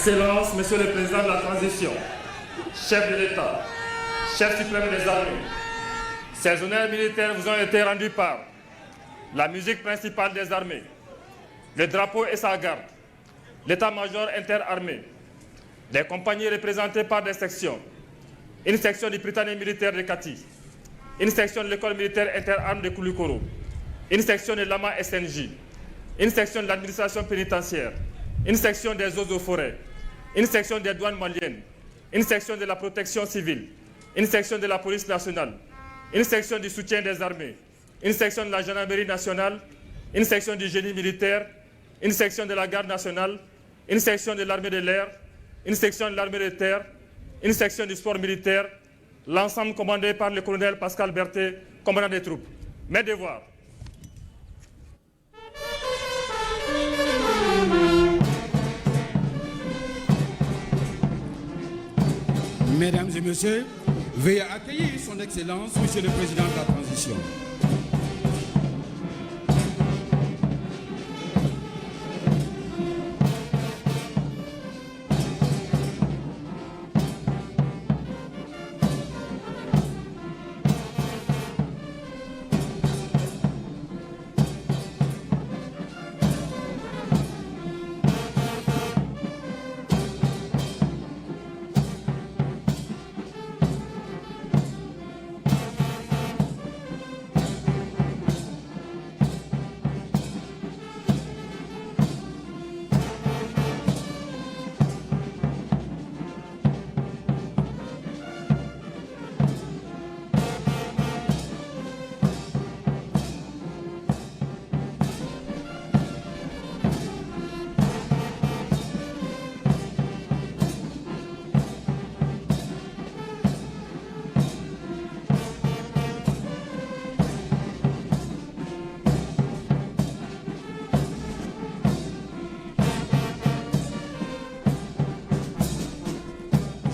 Excellences, Monsieur le Président de la Transition, chef de l'État, chef suprême des armées, ces honneurs militaires vous ont été rendus par la musique principale des armées, le drapeau et sa garde, l'état-major interarmé, les compagnies représentées par des sections, une section du Prytanée militaire de Kati, une section de l'école militaire interarmes de Koulikoro, une section de l'AMA SNJ, une section de l'administration pénitentiaire, une section des eaux et forêts, une section des douanes maliennes, une section de la protection civile, une section de la police nationale, une section du soutien des armées, une section de la gendarmerie nationale, une section du génie militaire, une section de la garde nationale, une section de l'armée de l'air, une section de l'armée de terre, une section du sport militaire, l'ensemble commandé par le colonel Pascal Berthet, commandant des troupes. Mes devoirs. Mesdames et messieurs, veuillez accueillir son Excellence, Monsieur le Président de la Transition.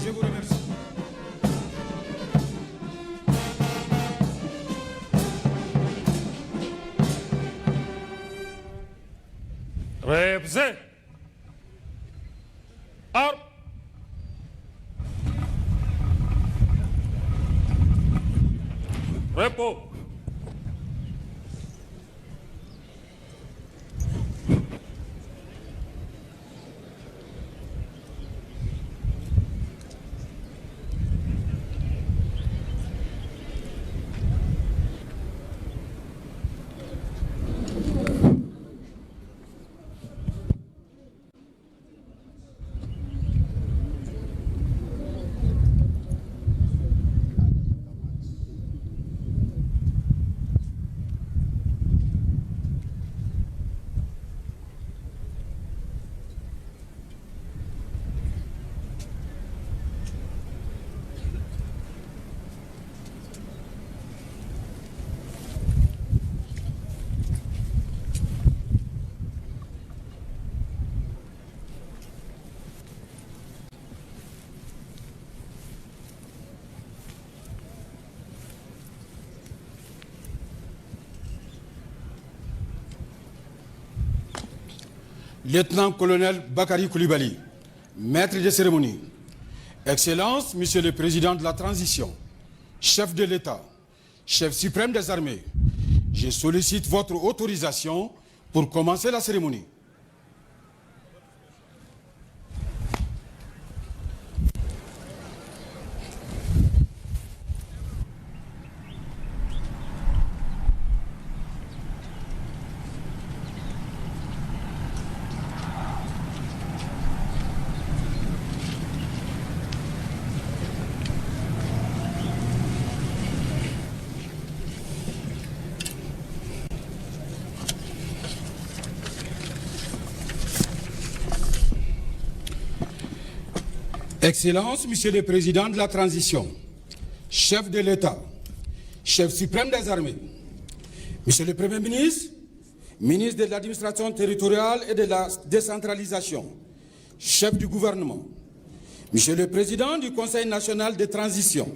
Je vous remercie. Repoussez. Arme. Repos. Lieutenant-colonel Bakary Koulibaly, maître de cérémonie. Excellence, Monsieur le Président de la Transition, chef de l'État, chef suprême des armées, je sollicite votre autorisation pour commencer la cérémonie. Excellence, Monsieur le Président de la Transition, chef de l'État, chef suprême des armées, Monsieur le Premier ministre, ministre de l'administration territoriale et de la décentralisation, chef du gouvernement, Monsieur le Président du Conseil national de transition,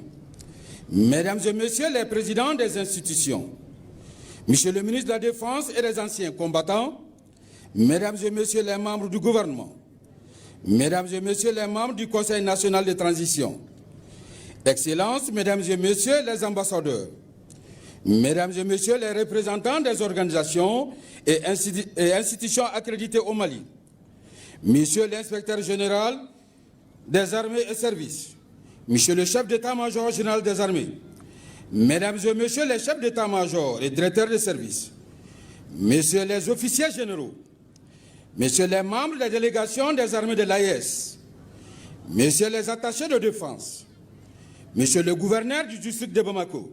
Mesdames et Messieurs les présidents des institutions, Monsieur le ministre de la Défense et des anciens combattants, Mesdames et Messieurs les membres du gouvernement, Mesdames et Messieurs les membres du Conseil national de transition, Excellences, Mesdames et Messieurs les ambassadeurs, Mesdames et Messieurs les représentants des organisations et institutions accréditées au Mali, Monsieur l'inspecteur général des armées et services, Monsieur le chef d'état-major général des armées, Mesdames et Messieurs les chefs d'état-major et directeurs de services, Messieurs les officiers généraux, Messieurs les membres des délégations des armées de l'AES, Messieurs les attachés de défense, Monsieur le gouverneur du district de Bamako,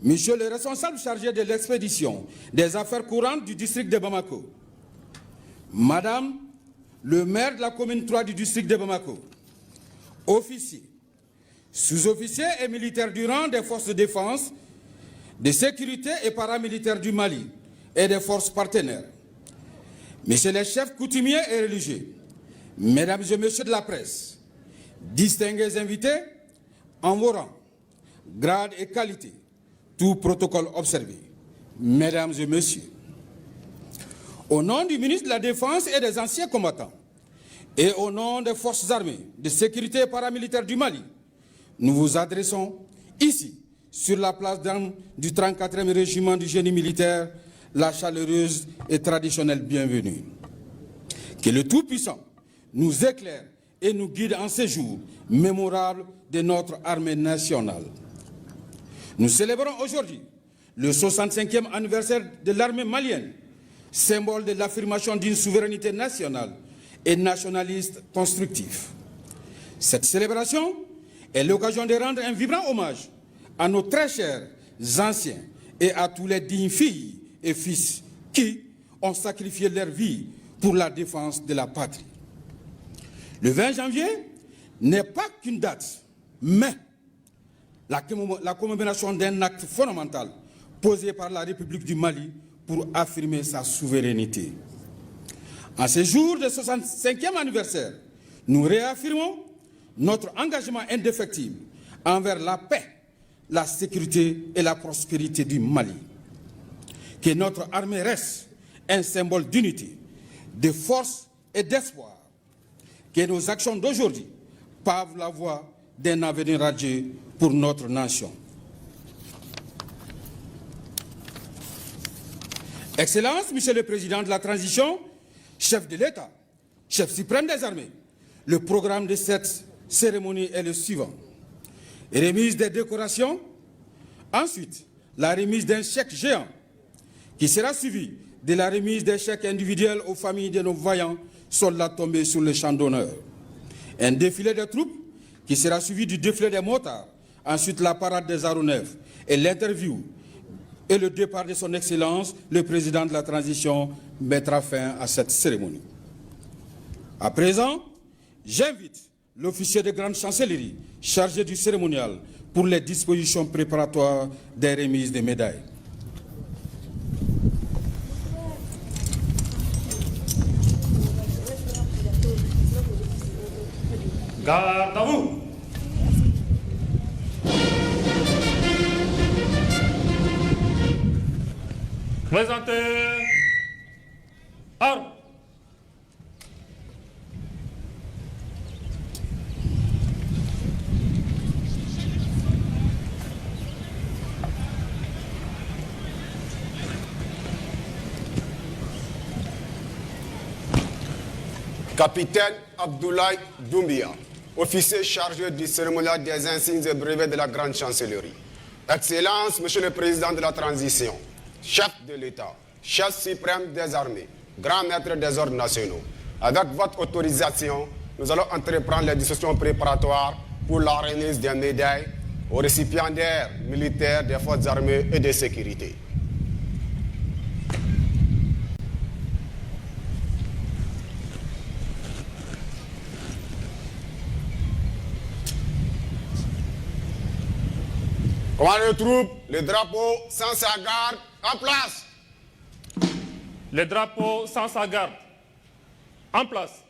Monsieur le responsable chargé de l'expédition des affaires courantes du district de Bamako, Madame le maire de la commune 3 du district de Bamako, officiers, sous-officiers et militaires du rang des forces de défense, de sécurité et paramilitaires du Mali et des forces partenaires, Messieurs les chefs coutumiers et religieux, Mesdames et Messieurs de la presse, distingués invités, en vos rangs, grades et qualités, tout protocole observé, Mesdames et Messieurs, au nom du ministre de la Défense et des anciens combattants, et au nom des forces armées, de sécurité et paramilitaires du Mali, nous vous adressons ici, sur la place d'armes du 34e régiment du génie militaire, la chaleureuse et traditionnelle bienvenue. Que le Tout-Puissant nous éclaire et nous guide en ces jours mémorables de notre armée nationale. Nous célébrons aujourd'hui le 65e anniversaire de l'armée malienne, symbole de l'affirmation d'une souveraineté nationale et nationaliste constructive. Cette célébration est l'occasion de rendre un vibrant hommage à nos très chers anciens et à tous les dignes filles et fils qui ont sacrifié leur vie pour la défense de la patrie. Le 20 janvier n'est pas qu'une date, mais la commémoration d'un acte fondamental posé par la République du Mali pour affirmer sa souveraineté. En ce jour de 65e anniversaire, nous réaffirmons notre engagement indéfectible envers la paix, la sécurité et la prospérité du Mali. Que notre armée reste un symbole d'unité, de force et d'espoir. Que nos actions d'aujourd'hui pavent la voie d'un avenir radieux pour notre nation. Excellences, Monsieur le Président de la Transition, chef de l'État, chef suprême des armées, le programme de cette cérémonie est le suivant. Remise des décorations, ensuite la remise d'un chèque géant qui sera suivi de la remise des chèques individuels aux familles de nos vaillants soldats tombés sur le champ d'honneur. Un défilé de troupes qui sera suivi du défilé des motards, ensuite la parade des aéronefs et l'interview et le départ de son Excellence, le président de la transition, mettra fin à cette cérémonie. À présent, j'invite l'officier de grande chancellerie chargé du cérémonial pour les dispositions préparatoires des remises des médailles. Garde à vous. Présentez. Armes. Capitaine Abdoulaye Doumbia, officier chargé du cérémonial des insignes et brevets de la Grande Chancellerie. Excellence, Monsieur le Président de la Transition, chef de l'État, chef suprême des armées, grand maître des ordres nationaux. Avec votre autorisation, nous allons entreprendre les discussions préparatoires pour la remise des médailles aux récipiendaires militaires des forces armées et de sécurité. Commandant de troupes, le drapeau sans sa garde, en place. Les drapeaux sans sa garde. En place.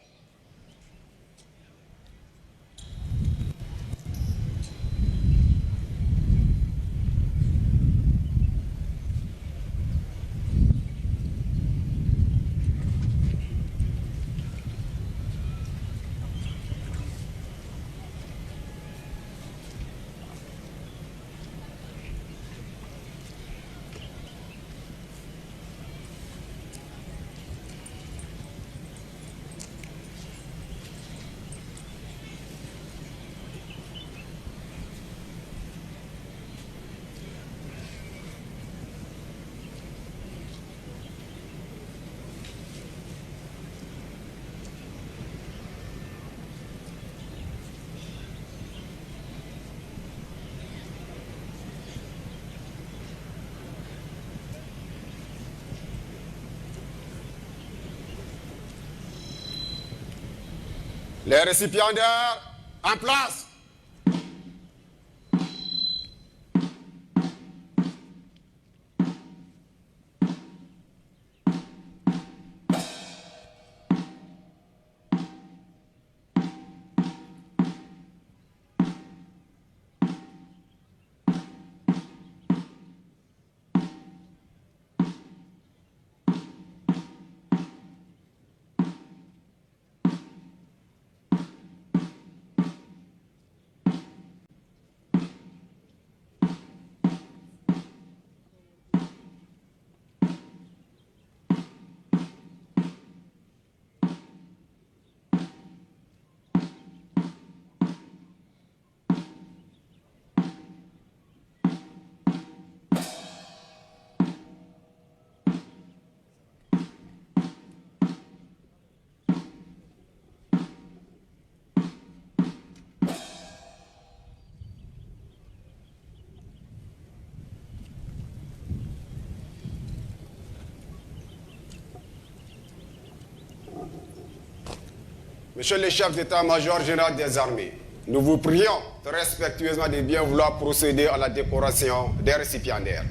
Les récipiendaires, en place. Monsieur le chef d'état-major général des armées, nous vous prions respectueusement de bien vouloir procéder à la décoration des récipiendaires.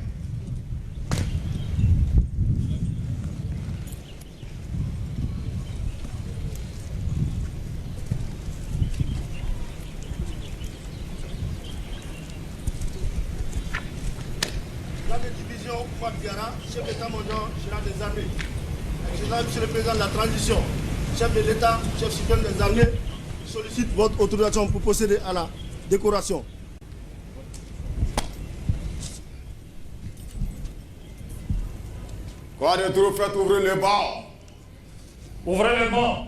La division Fouad Diarra, chef d'état-major général des armées. Excellent Monsieur le Président de la transition, chef de l'État, chef suprême des armées, sollicite votre autorisation pour procéder à la décoration. Quoi de trop, faites ouvrir le banc. Ouvrez le banc.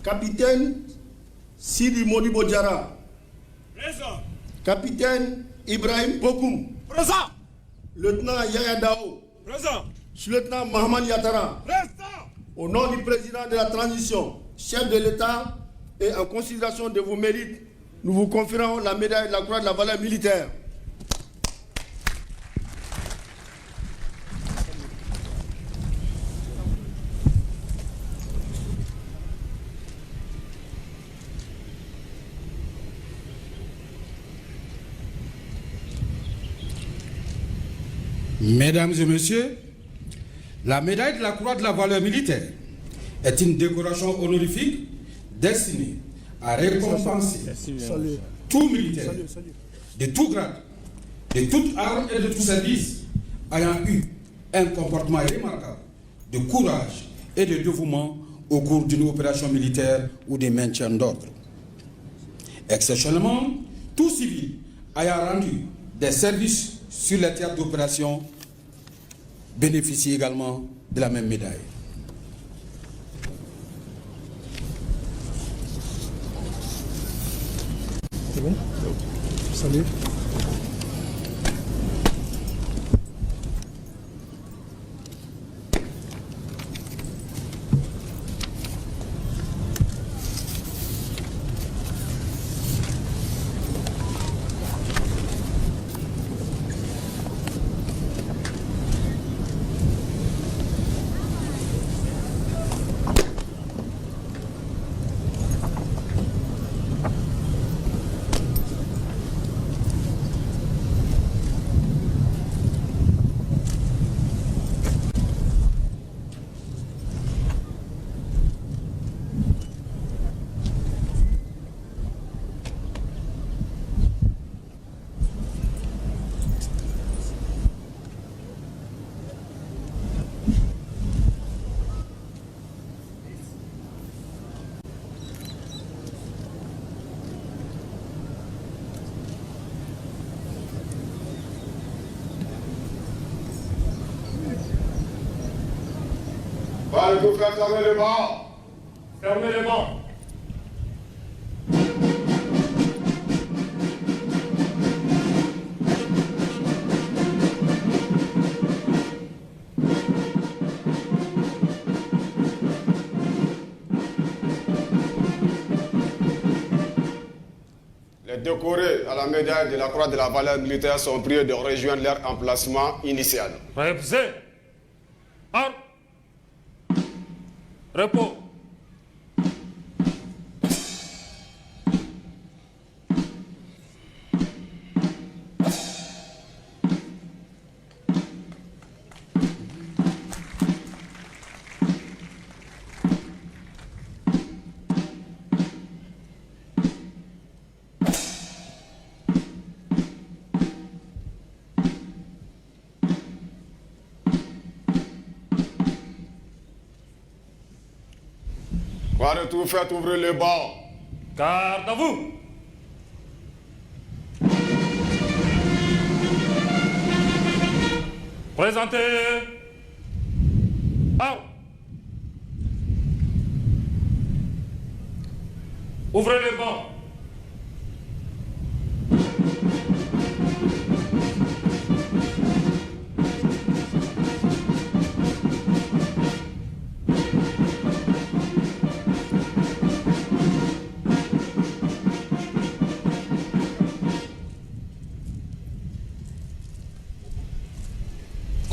Capitaine Sidi Modibo Diarra. Présent. Capitaine Ibrahim Bokoum. Présent. Lieutenant Yaya Dao. Présent. Lieutenant Mahaman Yatara. Présent. Au nom du président de la transition, chef de l'État, et en considération de vos mérites, nous vous conférons la médaille de la Croix de la valeur militaire. Mesdames et messieurs, la médaille de la Croix de la valeur militaire est une décoration honorifique destinée à récompenser tout militaire de tout grade, de toute arme et de tout service ayant eu un comportement remarquable de courage et de dévouement au cours d'une opération militaire ou de maintien d'ordre. Exceptionnellement, tout civil ayant rendu des services sur les théâtres d'opération bénéficie également de la même médaille. C'est bon? Salut. Allez, vous faites fermer le banc. Fermez le banc. Les décorés à la médaille de la Croix de la valeur militaire sont priés de rejoindre leur emplacement initial. Prêt. Arme. Repos. Quoi de tout, faites ouvrir les bancs. Garde à vous. Présentez. Arme. Ouvrez les bancs.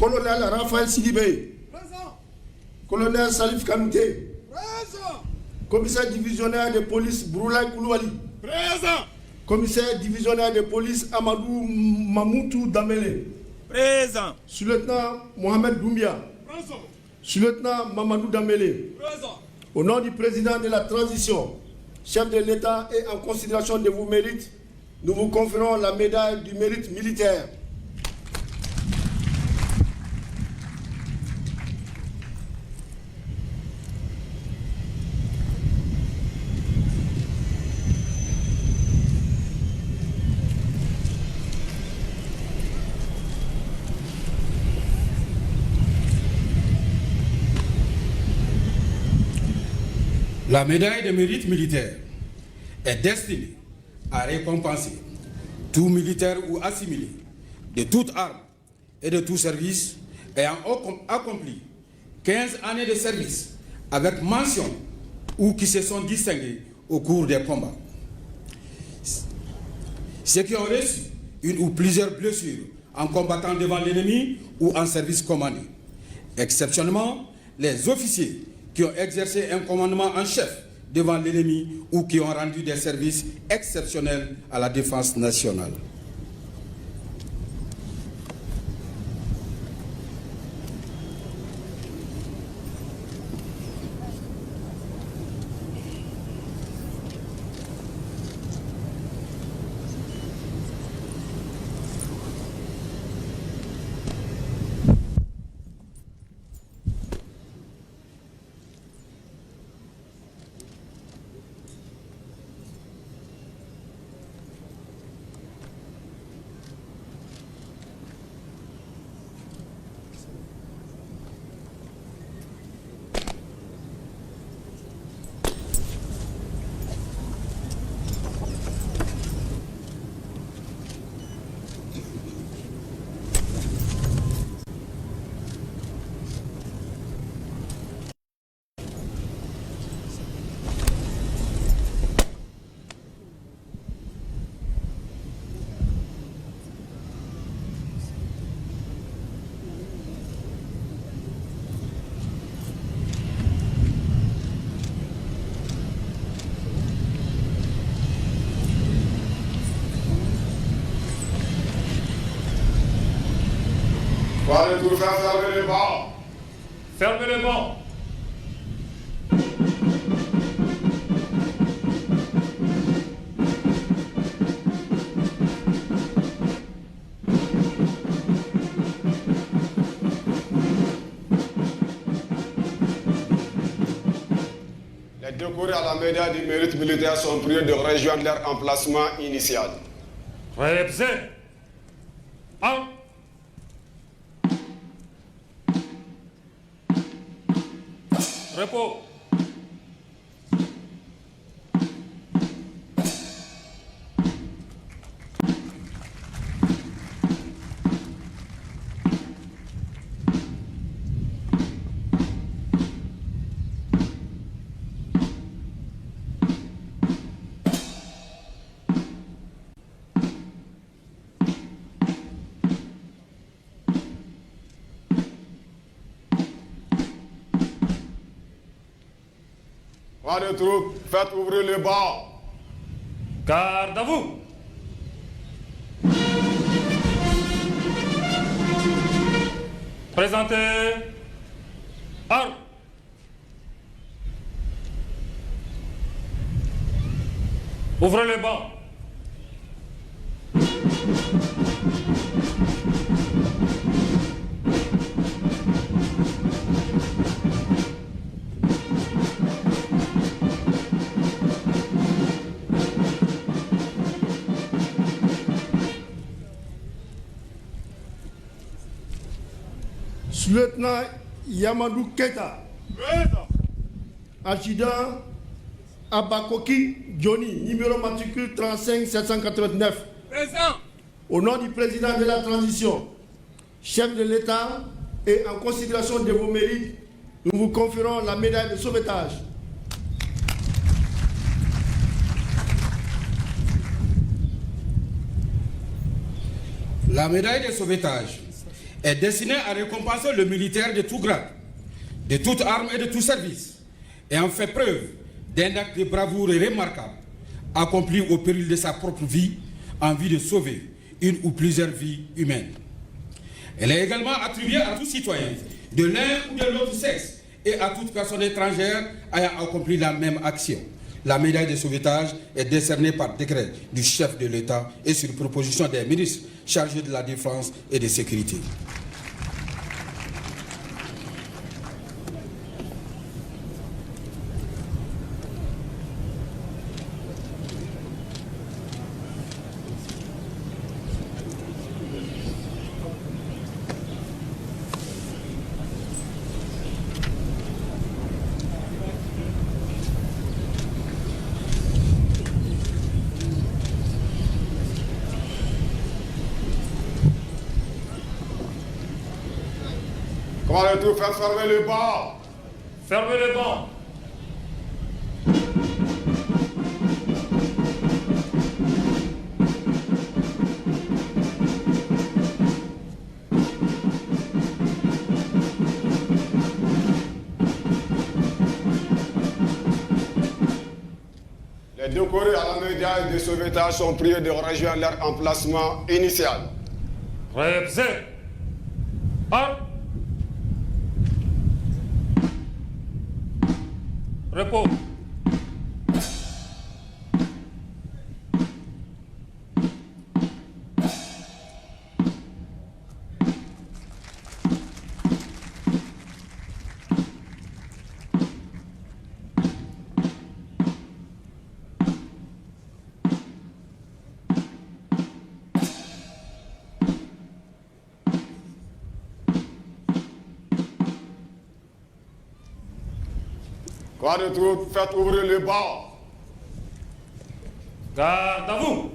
Colonel Raphaël Sidibé. Présent. Colonel Salif Kanouté. Présent. Commissaire divisionnaire de police Broulaye Koulouali. Présent. Commissaire divisionnaire de police Amadou Mamoutou Damele. Présent. Sous-lieutenant Mohamed Doumbia. Présent. Sous-lieutenant Mamadou Damele. Présent. Au nom du président de la transition, chef de l'État et en considération de vos mérites, nous vous conférons la médaille du mérite militaire. La médaille de mérite militaire est destinée à récompenser tout militaire ou assimilé de toute arme et de tout service ayant accompli 15 années de service avec mention ou qui se sont distingués au cours des combats. Ceux qui ont reçu une ou plusieurs blessures en combattant devant l'ennemi ou en service commandé. Exceptionnellement, les officiers qui ont exercé un commandement en chef devant l'ennemi ou qui ont rendu des services exceptionnels à la défense nationale. Quoi de tout, faire fermer les bancs. Fermez les bancs. Les décorés à la médaille du mérite militaire sont priés de rejoindre leur emplacement initial. Prêt. Arme. Repos. Quoi de troupes, faites ouvrir le banc. Garde à vous. Présentez. Armes. Ouvrez le banc. Lieutenant Yamadou Keita, adjudant Abakoki Johnny, numéro matricule 35 789. Présent. Au nom du président de la transition, chef de l'État, et en considération de vos mérites, nous vous conférons la médaille de sauvetage. La médaille de sauvetage est destinée à récompenser le militaire de tout grade, de toute arme et de tout service, ayant fait preuve d'un acte de bravoure remarquable, accompli au péril de sa propre vie, en vue de sauver une ou plusieurs vies humaines. Elle est également attribuée à tout citoyen, de l'un ou de l'autre sexe, et à toute personne étrangère ayant accompli la même action. La médaille de sauvetage est décernée par décret du chef de l'État et sur proposition des ministres chargés de la défense et de sécurité. Comment de tout, faites fermer le banc. Fermez le banc. Les décorés à la médaille de sauvetage sont priés de rejoindre leur emplacement initial. Repsez. Armes. Repos. Quoi de troupes, faites ouvrir le banc. Garde à vous.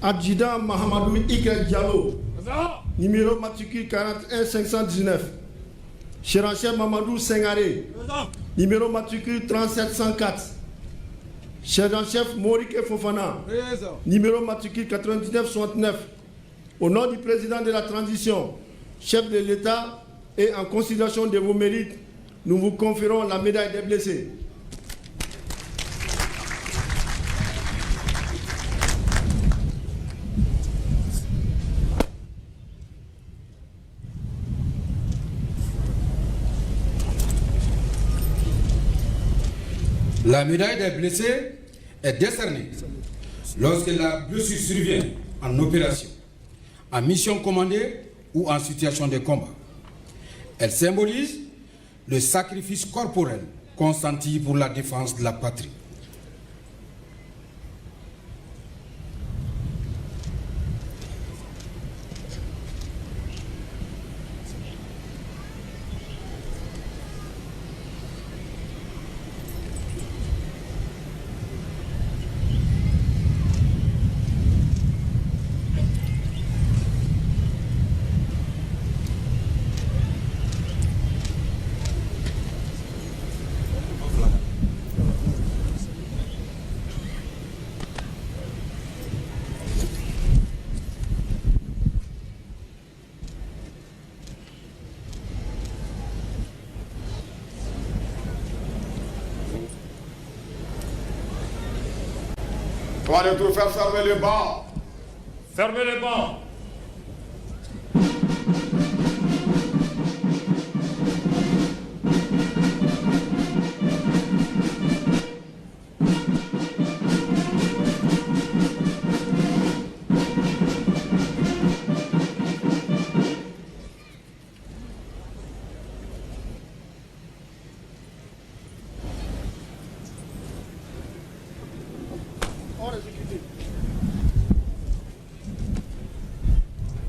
Adjudant Mahamadou Iker Diallo, numéro matricule 41 519. Chef Mamadou Sengaré, numéro matricule 3704. Chef Morike Fofana, numéro matricule 9969. Au nom du président de la transition, chef de l'État, et en considération de vos mérites, nous vous conférons la médaille des blessés. La médaille des blessés est décernée lorsque la blessure survient en opération, en mission commandée ou en situation de combat. Elle symbolise le sacrifice corporel consenti pour la défense de la patrie. Commandant tout, faire fermer les bancs. Fermez les bancs.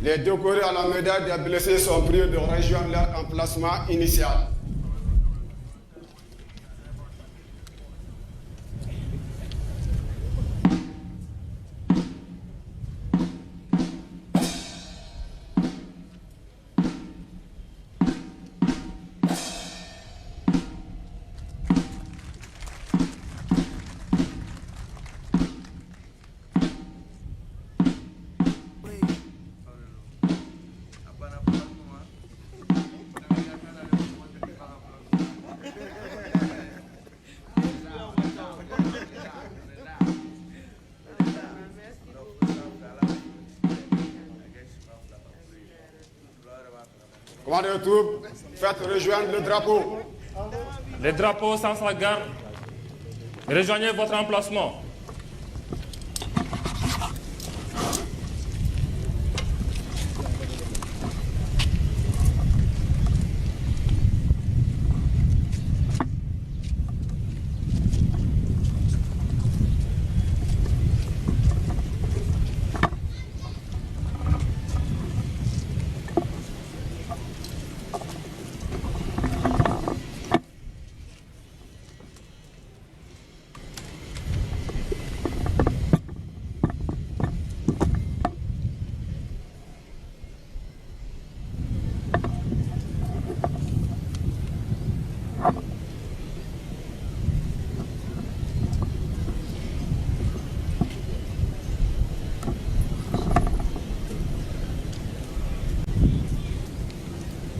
Les décorés à la médaille des blessés sont priés de rejoindre leur emplacement initial. Commandant de troupes, faites rejoindre le drapeau. Les drapeaux sans la garde. Rejoignez votre emplacement.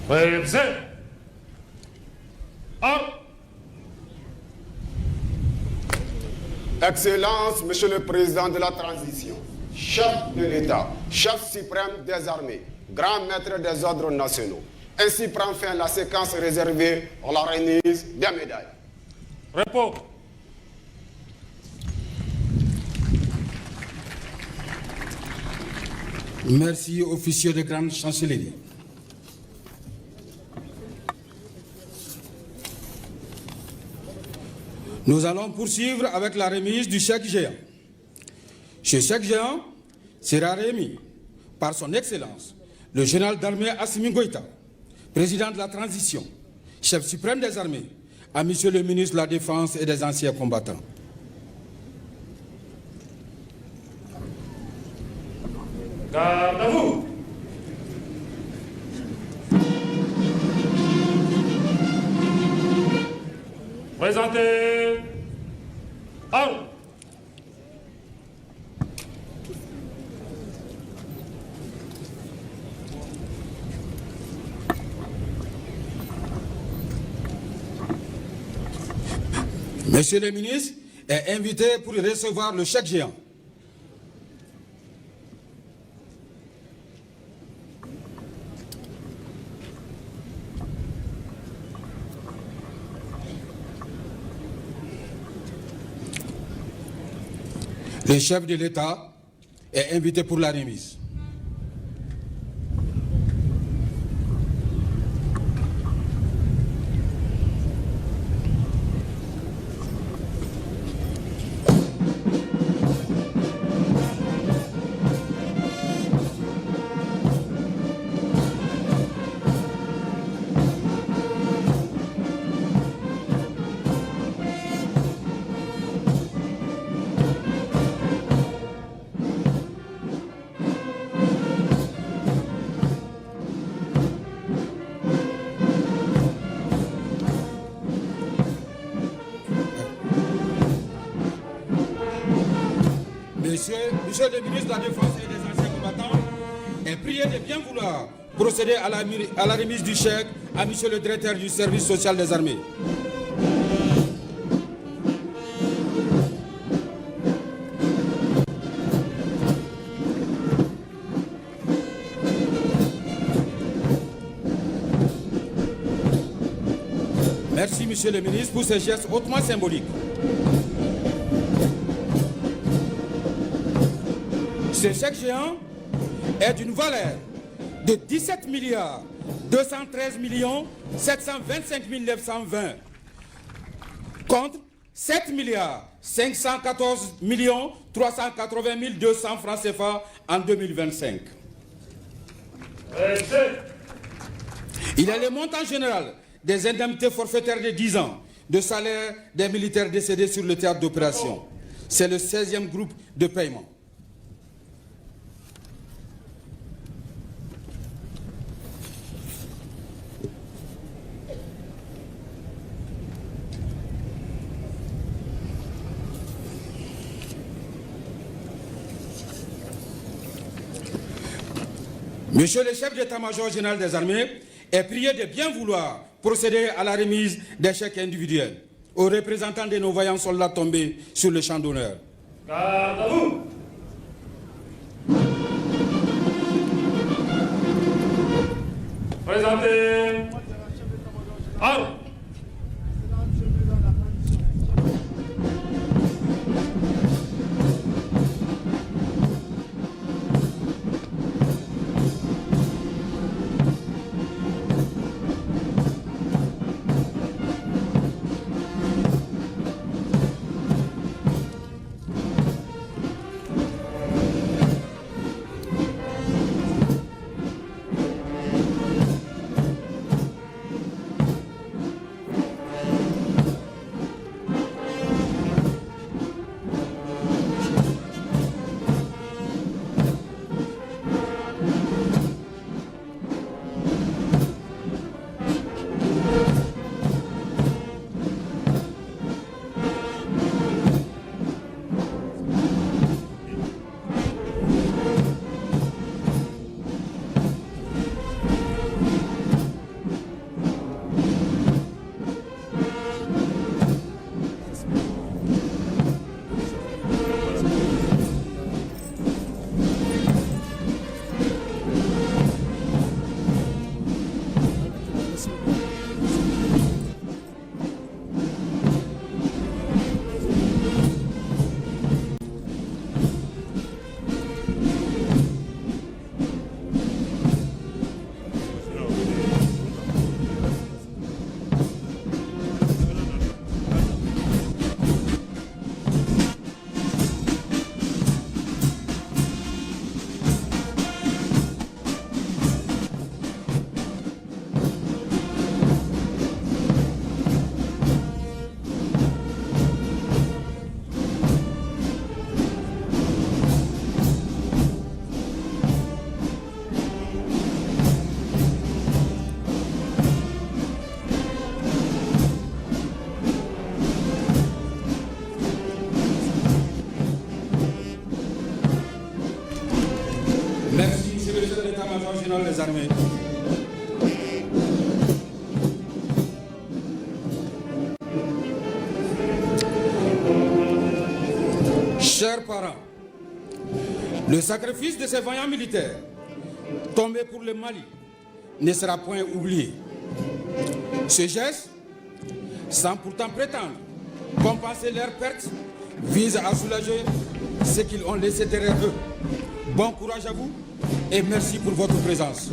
Présent. Excellence, Monsieur le Président de la Transition, chef de l'État, chef suprême des armées, grand maître des ordres nationaux. Ainsi prend fin la séquence réservée à la remise des médailles. Repos. Merci, officier de grande chancellerie. Nous allons poursuivre avec la remise du chèque géant. Ce chèque géant sera remis par son Excellence, le général d'armée Assimi Goïta, président de la transition, chef suprême des armées, à Monsieur le ministre de la Défense et des anciens combattants. Garde à vous. Présentez. Armes. Monsieur le ministre est invité pour recevoir le chèque géant. Le chef de l'État est invité pour la remise. Monsieur le ministre de la Défense et des anciens combattants est prié de bien vouloir procéder à la remise du chèque à monsieur le directeur du service social des armées. Merci, Monsieur le ministre, pour ces gestes hautement symboliques. Ce chèque géant est d'une valeur de 17 milliards 213 millions 725 920 contre 7 milliards 514 millions 380 200 francs CFA en 2025. Il est le montant général des indemnités forfaitaires de 10 ans de salaire des militaires décédés sur le théâtre d'opération. C'est le 16e groupe de paiement. Monsieur le chef d'état-major général des armées est prié de bien vouloir procéder à la remise des chèques individuels aux représentants de nos vaillants soldats tombés sur le champ d'honneur. Garde à vous. Présentez. Armes. Merci, Monsieur le chef d'état-major général des armées. Chers parents, le sacrifice de ces vaillants militaires tombés pour le Mali ne sera point oublié. Ce geste, sans pourtant prétendre compenser leurs pertes, vise à soulager ce qu'ils ont laissé derrière eux. Bon courage à vous et merci pour votre présence.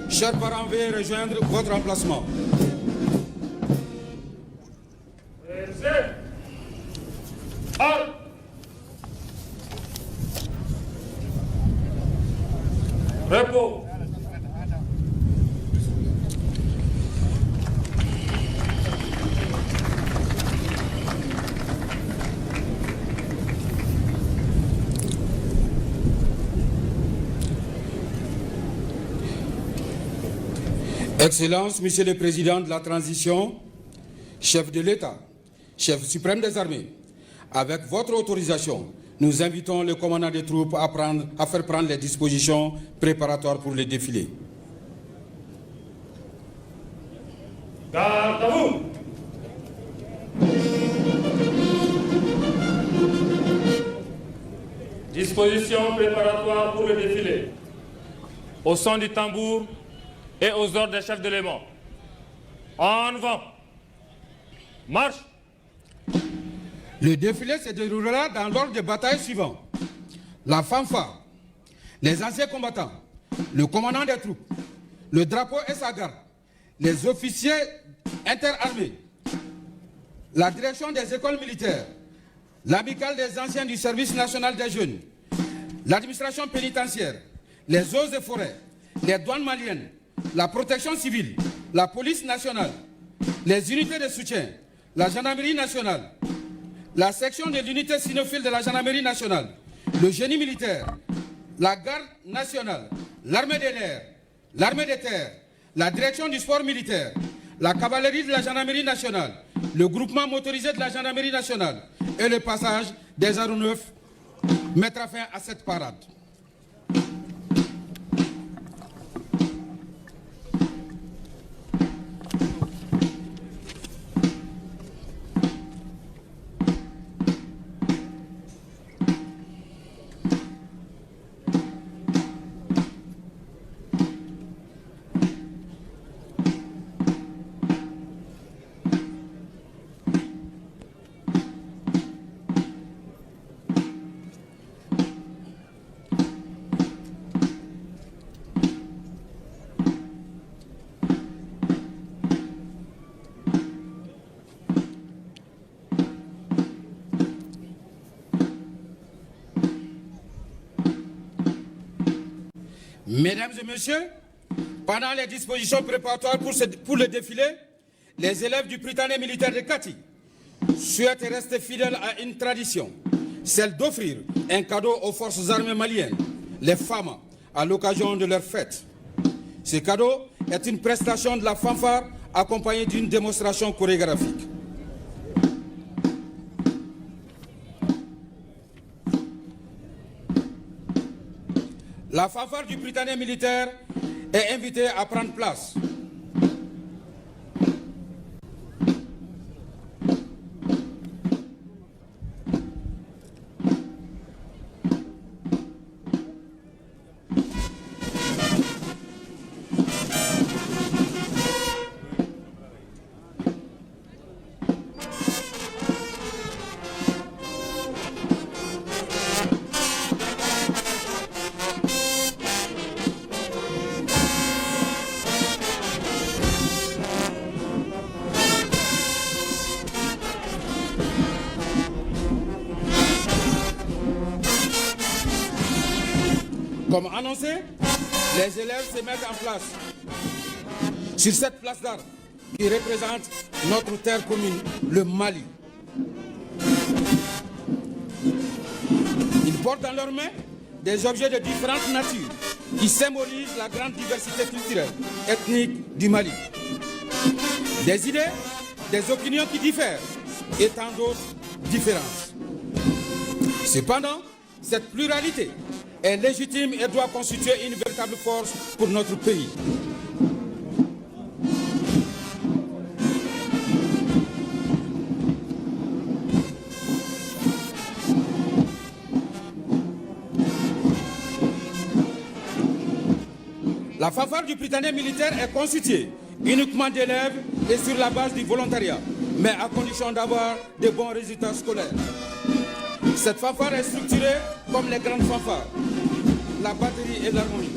Chers parents, veuillez rejoindre votre emplacement. Repos. Excellences, Monsieur le Président de la Transition, chef de l'État, chef suprême des armées, avec votre autorisation, nous invitons le commandant des troupes à faire prendre les dispositions préparatoires pour le défilé. Garde à vous. Dispositions préparatoires pour le défilé. Au son du tambour et aux ordres des chefs d'éléments. En avant. Marche. Le défilé se déroulera dans l'ordre de bataille suivant. La fanfare, les anciens combattants, le commandant des troupes, le drapeau et sa garde, les officiers interarmés, la direction des écoles militaires, l'amicale des anciens du service national des jeunes, l'administration pénitentiaire, les eaux et forêts, les douanes maliennes, la protection civile, la police nationale, les unités de soutien, la gendarmerie nationale, la section de l'unité cynophile de la gendarmerie nationale, le génie militaire, la garde nationale, l'armée de l'air, l'armée de terre, la direction du sport militaire, la cavalerie de la gendarmerie nationale, le groupement motorisé de la gendarmerie nationale et le passage des aéronefs mettra fin à cette parade. Mesdames et messieurs, pendant les dispositions préparatoires pour le défilé, les élèves du Prytanée militaire de Kati souhaitent rester fidèles à une tradition, celle d'offrir un cadeau aux forces armées maliennes, les femmes, à l'occasion de leur fête. Ce cadeau est une prestation de la fanfare accompagnée d'une démonstration chorégraphique. La fanfare du Prytanée militaire est invitée à prendre place. Comme annoncé, les élèves se mettent en place sur cette place d'armes qui représente notre terre commune, le Mali. Ils portent dans leurs mains des objets de différentes natures qui symbolisent la grande diversité culturelle, ethnique du Mali. Des idées, des opinions qui diffèrent et tant d'autres différences. Cependant, cette pluralité est légitime et doit constituer une véritable force pour notre pays. La fanfare du Prytanée militaire est constituée uniquement d'élèves et sur la base du volontariat, mais à condition d'avoir de bons résultats scolaires. Cette fanfare est structurée comme les grandes fanfares, la batterie et l'harmonie.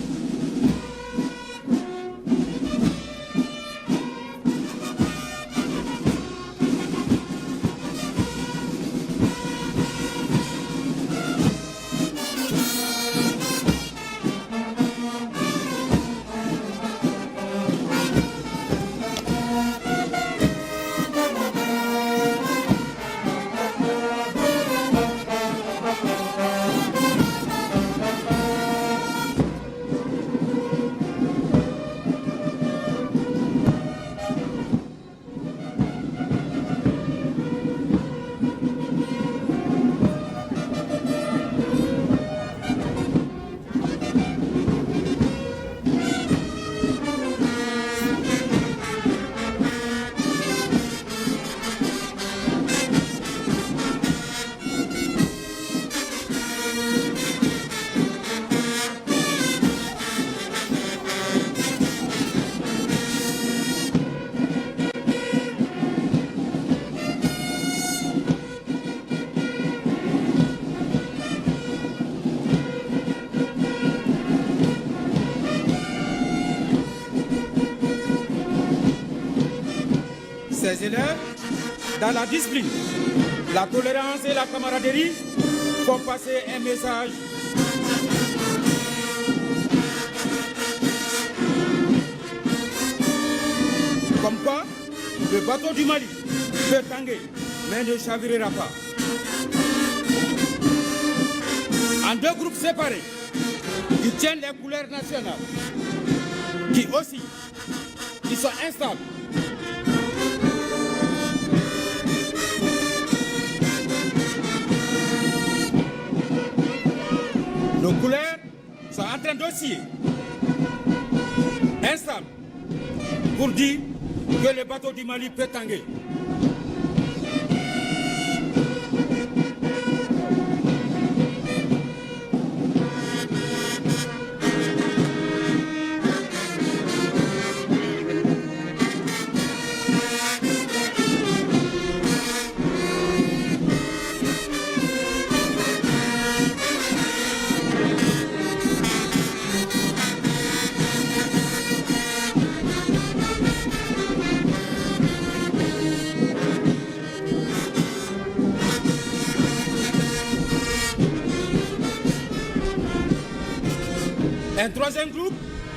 Ces élèves, dans la discipline, la tolérance et la camaraderie, font passer un message comme quoi le bateau du Mali peut tanguer, mais ne chavirera pas. En deux groupes séparés, qui tiennent les couleurs nationales, qui aussi, ils sont instables. Nos couleurs sont en train d'osciller, instables, pour dire que le bateau du Mali peut tanguer. Un troisième groupe,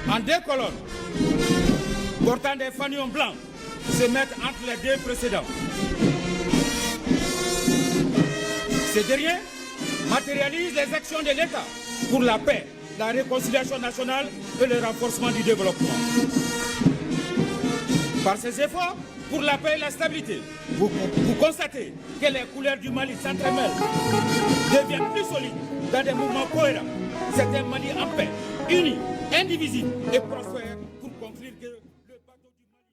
en deux colonnes, portant des fanions blancs, se mettent entre les deux précédents. Ces derniers matérialisent les actions de l'État pour la paix, la réconciliation nationale et le renforcement du développement. Par ces efforts pour la paix et la stabilité, vous constatez que les couleurs du Mali s'entremêlent, deviennent plus solides dans des mouvements cohérents. C'est un Mali en paix, uni, indivisible et prospère pour conclure que le bateau du Mali...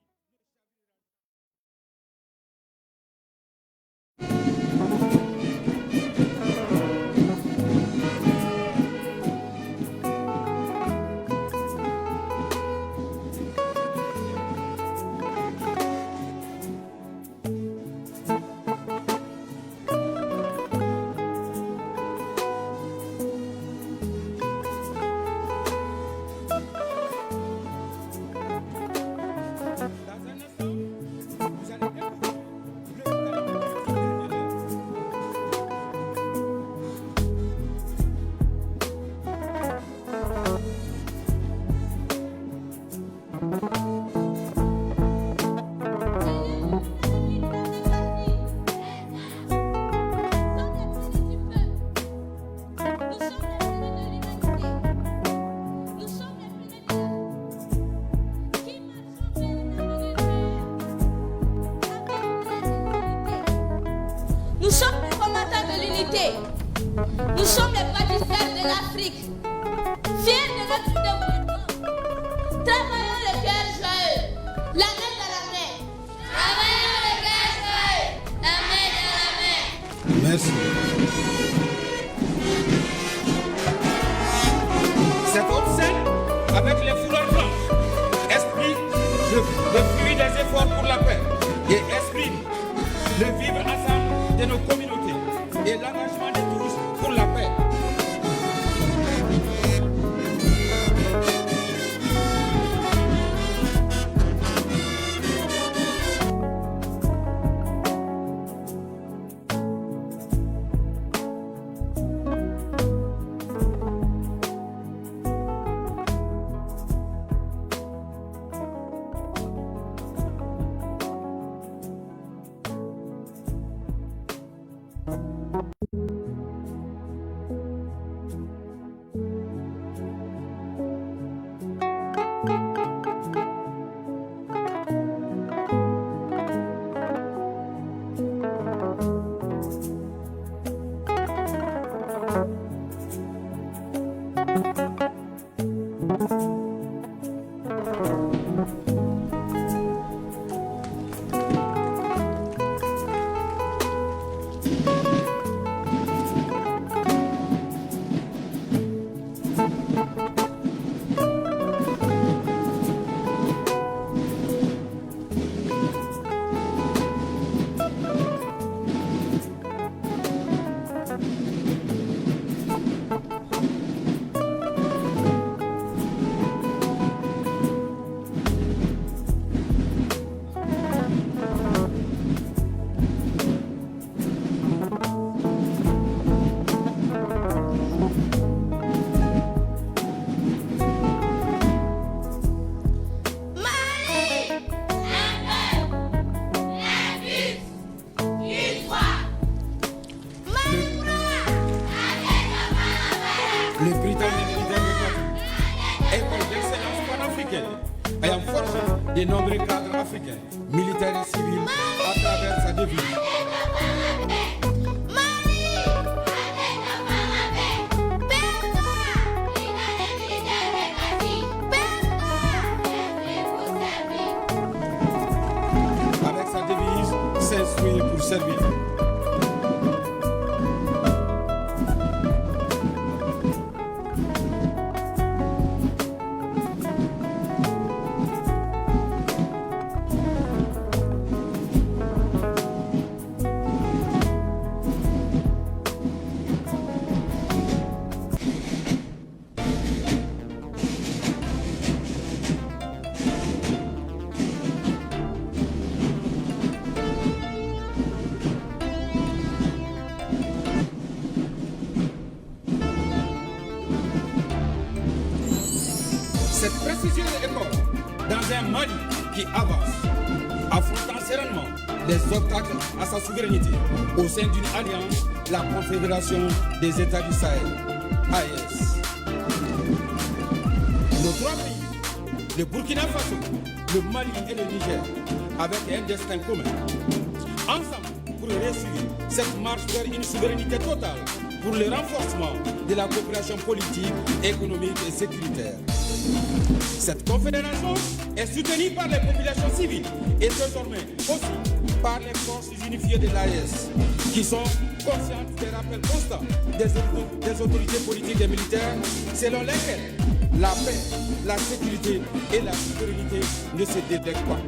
Nous sommes les combattants de l'unité. Nous sommes les bâtisseurs de l'Afrique. Fiers de notre développement. Travaillons le cœur joyeux. La main dans la main. Travaillons le cœur joyeux. La main dans la main. Merci. Cette haute scène, avec les fouleurs blanches, explique le fruit des efforts pour la paix et exprime le vivre ensemble de nos communautés et l'engagement de tous pour la paix. des nombreux cadres africains, militaires et civils, à travers sa devise. Avec sa devise, s'instruire pour servir. Cette précision école dans un Mali qui avance, affrontant sereinement les obstacles à sa souveraineté au sein d'une alliance, la Confédération des États du Sahel, AES. Nos trois pays, le Burkina Faso, le Mali et le Niger, avec un destin commun, ensemble pour réussir cette marche vers une souveraineté totale pour le renforcement de la coopération politique, économique et sécuritaire. Cette confédération est soutenue par les populations civiles et désormais aussi par les forces unifiées de l'AES, qui sont conscientes des rappels constants des autorités politiques et militaires, selon lesquelles la paix, la sécurité et la souveraineté ne se détectent pas.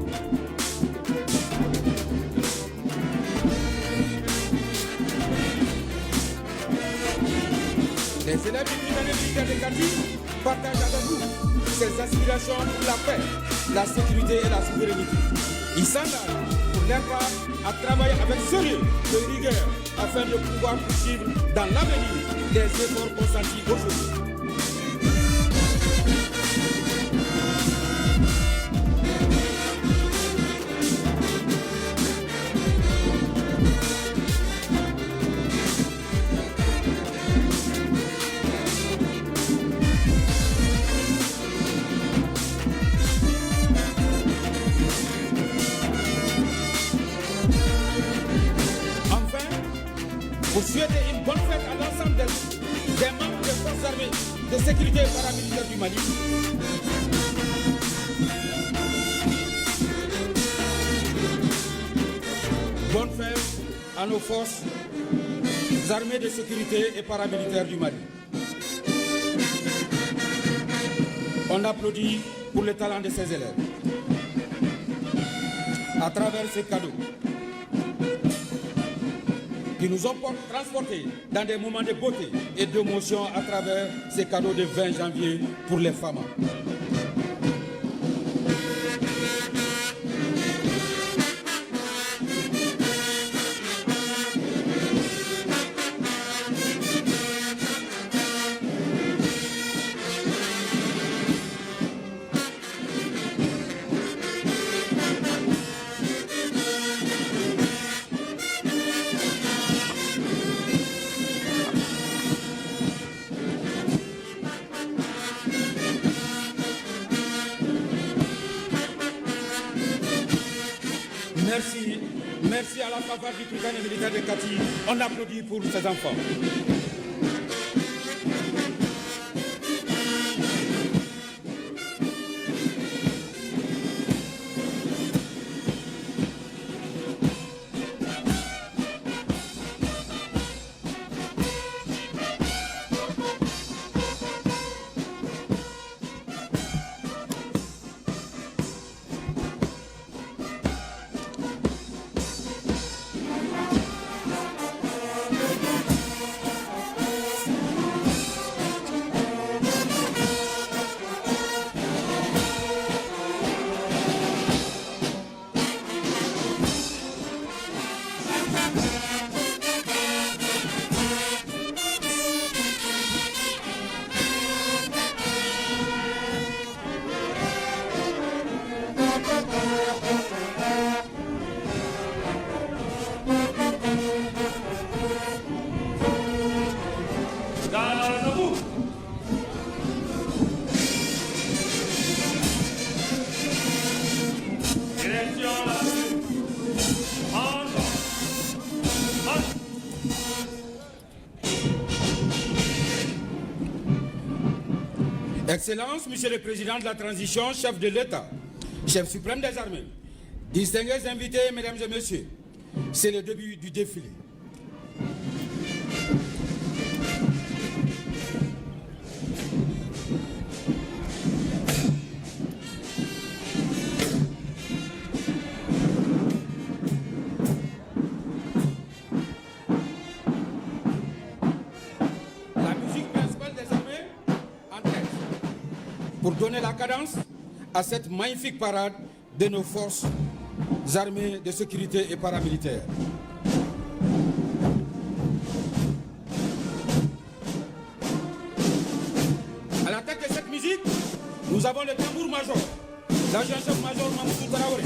Les élèves du tribunal militaire de Kati partagent avec nous ces aspirations pour la paix, la sécurité et la souveraineté. Ils s'engagent pour leur part à travailler avec sérieux et rigueur afin de pouvoir poursuivre dans l'avenir les efforts consentis aujourd'hui. Pour souhaiter une bonne fête à l'ensemble des membres des forces armées de sécurité et paramilitaires du Mali. Bonne fête à nos forces armées de sécurité et paramilitaires du Mali. On applaudit pour le talent de ces élèves. À travers ces cadeaux, qui nous ont transportés dans des moments de beauté et d'émotion à travers ces cadeaux de 20 janvier pour les femmes. Merci à la faveur du tribunal militaire de Kati. On applaudit pour ces enfants. Excellences, Monsieur le Président de la Transition, chef de l'État, chef suprême des armées, distingués invités, Mesdames et Messieurs, c'est le début du défilé. Pour donner la cadence à cette magnifique parade de nos forces armées de sécurité et paramilitaires. À la tête de cette musique, nous avons le tambour-major, l'adjudant-chef-major Mamoudou Traoré,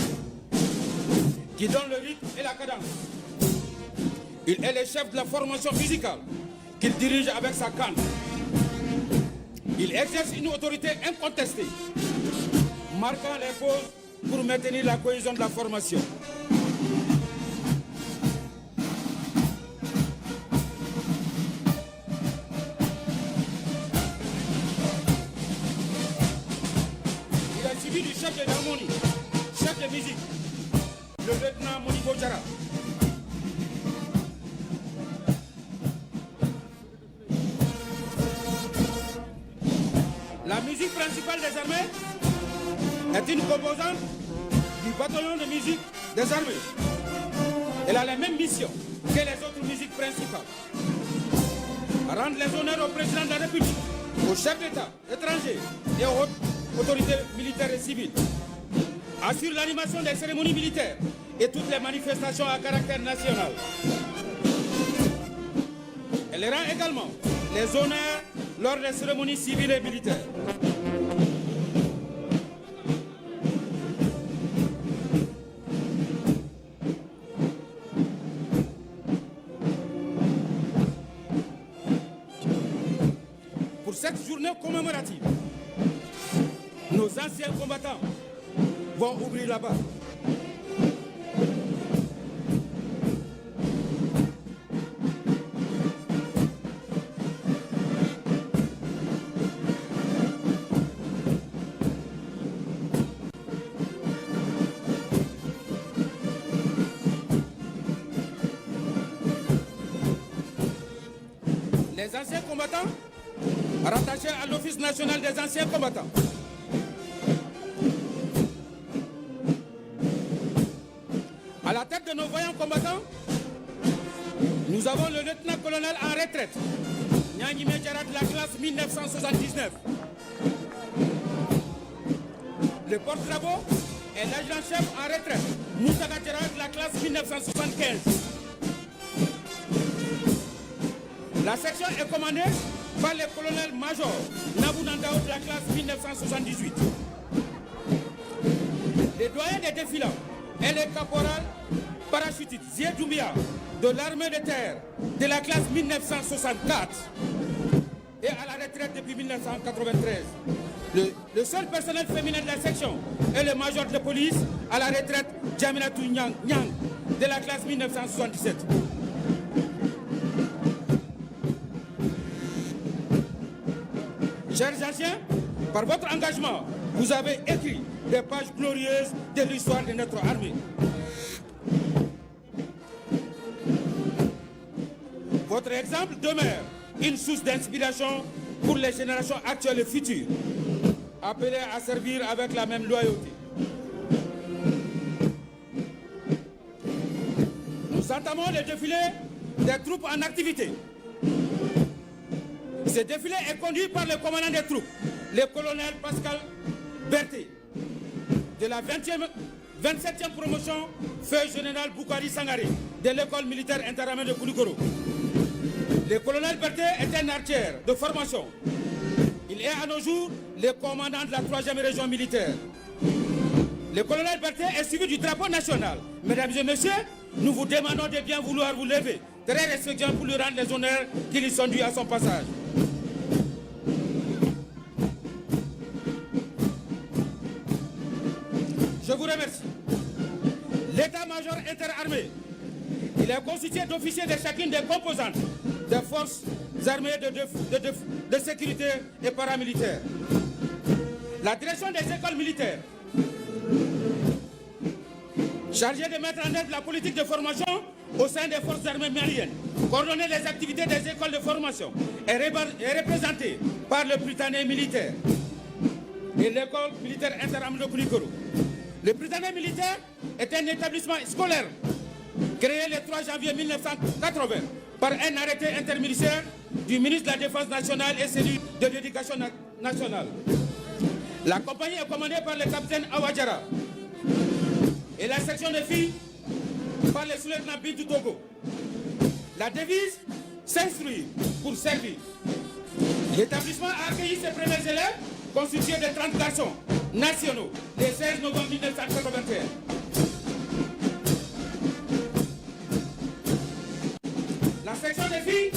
qui donne le rythme et la cadence. Il est le chef de la formation musicale qu'il dirige avec sa canne. Il exerce une autorité incontestée, marquant les pauses pour maintenir la cohésion de la formation. Il a suivi du chef de l'harmonie, chef de musique, le lieutenant Monibo Diarra. La musique principale des armées est une composante du bataillon de musique des armées. Elle a la même mission que les autres musiques principales. Rendre les honneurs au président de la République, aux chefs d'État étrangers et aux hautes autorités militaires et civiles. Assure l'animation des cérémonies militaires et toutes les manifestations à caractère national. Elle rend également les honneurs lors des cérémonies civiles et militaires. Pour cette journée commémorative, nos anciens combattants vont ouvrir la barre. Les anciens combattants rattachés à l'Office national des anciens combattants. À la tête de nos voyants combattants, nous avons le lieutenant-colonel en retraite, Nyangime Diarra de la classe 1979. Le porte-drapeau est l'adjudant-chef en retraite, Moustapha Diarra de la classe 1975. La section est commandée par le colonel-major Nabou Nandao de la classe 1978. Les doyens des défilants est le caporal parachutiste Zié Doumbia de l'armée de terre de la classe 1964 et à la retraite depuis 1993. Le seul personnel féminin de la section est le major de police à la retraite Djaminatou Nyang de la classe 1977. Chers anciens, par votre engagement, vous avez écrit des pages glorieuses de l'histoire de notre armée. Votre exemple demeure une source d'inspiration pour les générations actuelles et futures, appelées à servir avec la même loyauté. Nous entamons le défilé des troupes en activité. Ce défilé est conduit par le commandant des troupes, le colonel Pascal Berthet, de la 27e promotion feu général Boukari Sangaré, de l'école militaire interarmée de Koulikoro. Le colonel Berthet est un artilleur de formation. Il est à nos jours le commandant de la 3e région militaire. Le colonel Berthet est suivi du drapeau national. Mesdames et messieurs, nous vous demandons de bien vouloir vous lever, très respectueux pour lui rendre les honneurs qui lui sont dus à son passage. Je vous remercie. L'état-major interarmé, il est constitué d'officiers de chacune des composantes des forces armées de sécurité et paramilitaires. La direction des écoles militaires, chargée de mettre en œuvre la politique de formation au sein des forces armées maliennes, coordonner les activités des écoles de formation, est représentée par le Prytanée militaire et l'école militaire interarmée de Koulikoro. Le Prytanée militaire est un établissement scolaire créé le 3 janvier 1980 par un arrêté interministériel du ministre de la Défense nationale et celui de l'Éducation nationale. La compagnie est commandée par le capitaine Awadjara et la section de filles par le sous-lieutenant Bintou Togo. La devise, s'instruire pour servir. L'établissement a accueilli ses premiers élèves constitués de 30 garçons nationaux le 16 novembre 1981. La section des filles,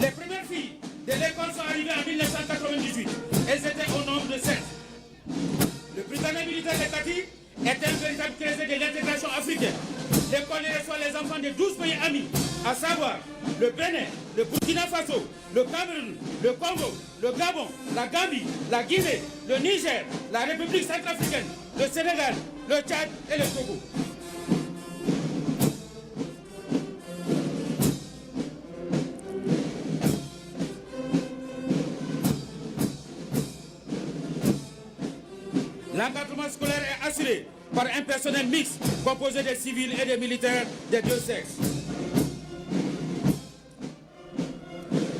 les premières filles de l'école sont arrivées en 1998. Elles étaient au nombre de 7. Le Prytanée militaire de Kati est un véritable creuset de l'intégration africaine. L'école reçoit les enfants de 12 pays amis, à savoir le Bénin, le Burkina Faso, le Cameroun, le Congo, le Gabon, la Gambie, la Guinée, le Niger, la République centrafricaine, le Sénégal, le Tchad et le Togo. L'encadrement scolaire est assuré par un personnel mixte composé de civils et de militaires des deux sexes.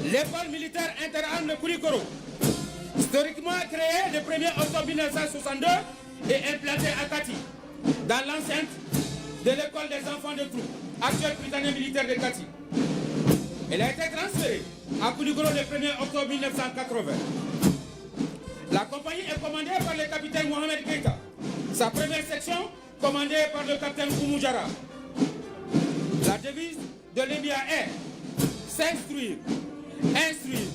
L'école militaire interarmée de Koulikoro, historiquement créée le 1er octobre 1962 et implantée à Kati, dans l'enceinte de l'école des enfants de troupes, actuelle Prytanée militaire de Kati. Elle a été transférée à Koulikoro le 1er octobre 1980. La compagnie est commandée par le capitaine Mohamed Keita. Sa première section, commandée par le capitaine Oumoujara. La devise de l'EMIA est s'instruire, instruire,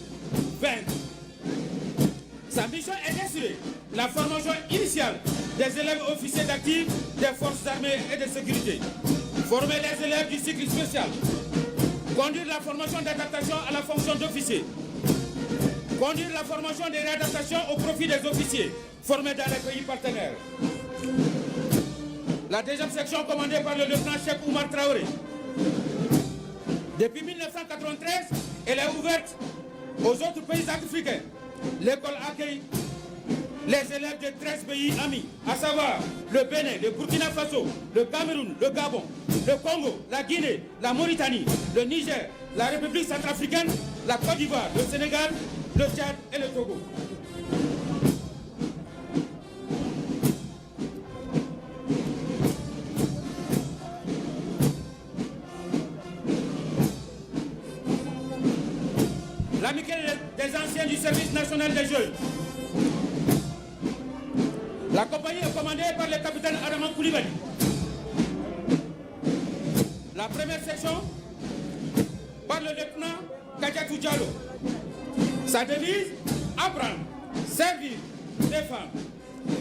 vaincre. Sa mission est d'assurer la formation initiale des élèves officiers d'actifs des forces armées et de sécurité. Former les élèves du cycle spécial. Conduire la formation d'adaptation à la fonction d'officier. Conduire la formation des réadaptations au profit des officiers formés dans les pays partenaires. La deuxième section commandée par le lieutenant-chef Oumar Traoré. Depuis 1993, elle est ouverte aux autres pays africains. L'école accueille les élèves de 13 pays amis, à savoir le Bénin, le Burkina Faso, le Cameroun, le Gabon, le Congo, la Guinée, la Mauritanie, le Niger, la République centrafricaine, la Côte d'Ivoire, le Sénégal, le Tchad et le Togo. L'amicale des anciens du service national des jeunes. La compagnie est commandée par le capitaine Araman Koulibaly. La première section par le lieutenant Kadiatou Diallo. Sa devise, apprendre, servir, défendre.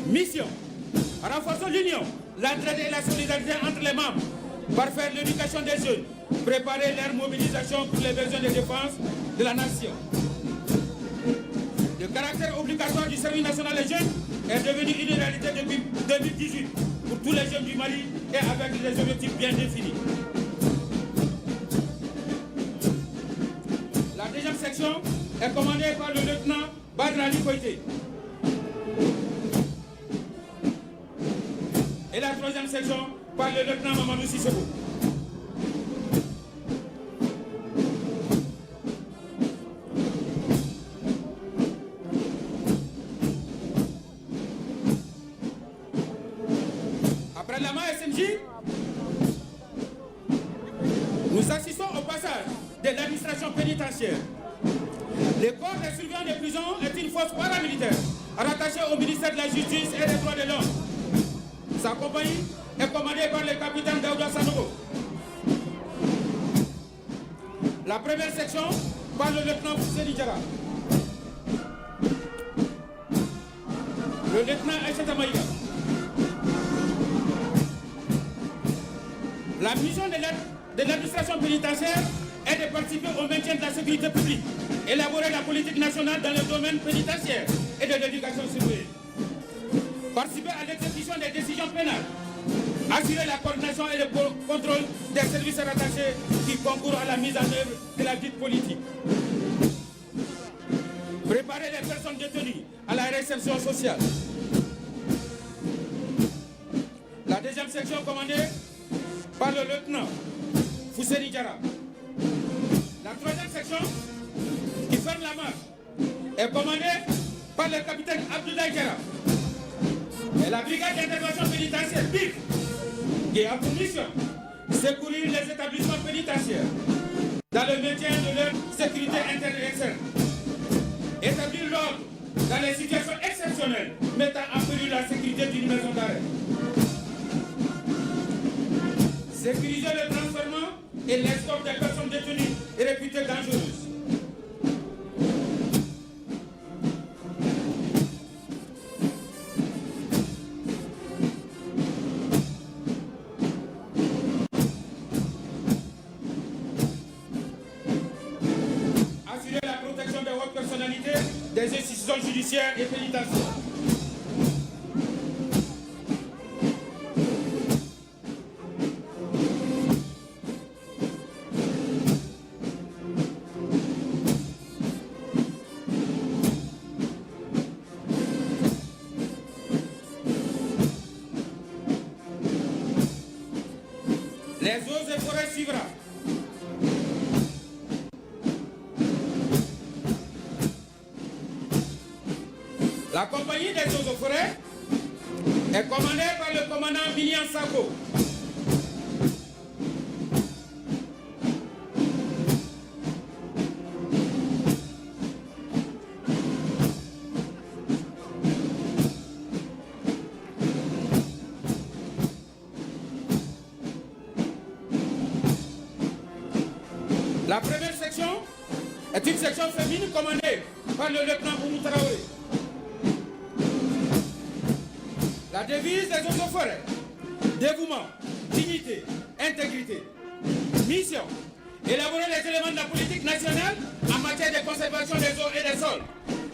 Mission, renforcer l'union, l'entraide et la solidarité entre les membres, parfaire l'éducation des jeunes, préparer leur mobilisation pour les besoins de défense de la nation. Le caractère obligatoire du service national des jeunes est devenu une réalité depuis 2018 pour tous les jeunes du Mali et avec des objectifs bien définis. La deuxième section est commandée par le lieutenant Badr Ali Koïté. Et la troisième section par le lieutenant Mamadou Sissoko. Après la SMJ, nous assistons au passage de l'administration pénitentiaire. Le corps des surveillants des prisons est une force paramilitaire rattachée au ministère de la Justice et des Droits de l'Homme. Sa compagnie est commandée par le capitaine Daouda Sanogo. La première section par le lieutenant Fousseni Diara. Le lieutenant Aïchata Maïga. La mission de l'administration pénitentiaire est de participer au maintien de la sécurité publique, élaborer la politique nationale dans le domaine pénitentiaire et de l'éducation citoyenne, participer à l'exécution des décisions pénales, assurer la coordination et le contrôle des services rattachés qui concourent à la mise en œuvre de la dite politique, préparer les personnes détenues à la réinsertion sociale. La deuxième section commandée par le lieutenant Fousseni Diarra. La troisième section qui ferme la marche est commandée par le capitaine Abdoulaye Diarra. Et la brigade d'intervention pénitentiaire BIC qui a pour mission secourir les établissements pénitentiaires dans le maintien de leur sécurité interne et externe. Établir l'ordre dans les situations exceptionnelles mettant en péril la sécurité d'une maison d'arrêt. Sécuriser le transfèrement et l'escorte des personnes détenues et réputées dangereuses. Assurer la protection des hautes personnalités des institutions judiciaires et pénitentiaires. Les eaux et forêts suivra. La compagnie des eaux et forêts est commandée par le commandant Minian Sako. La première section est une section féminine commandée par le lieutenant Oumou Traoré. La devise des eaux et forêts: dévouement, dignité, intégrité. Mission: élaborer les éléments de la politique nationale en matière de conservation des eaux et des sols,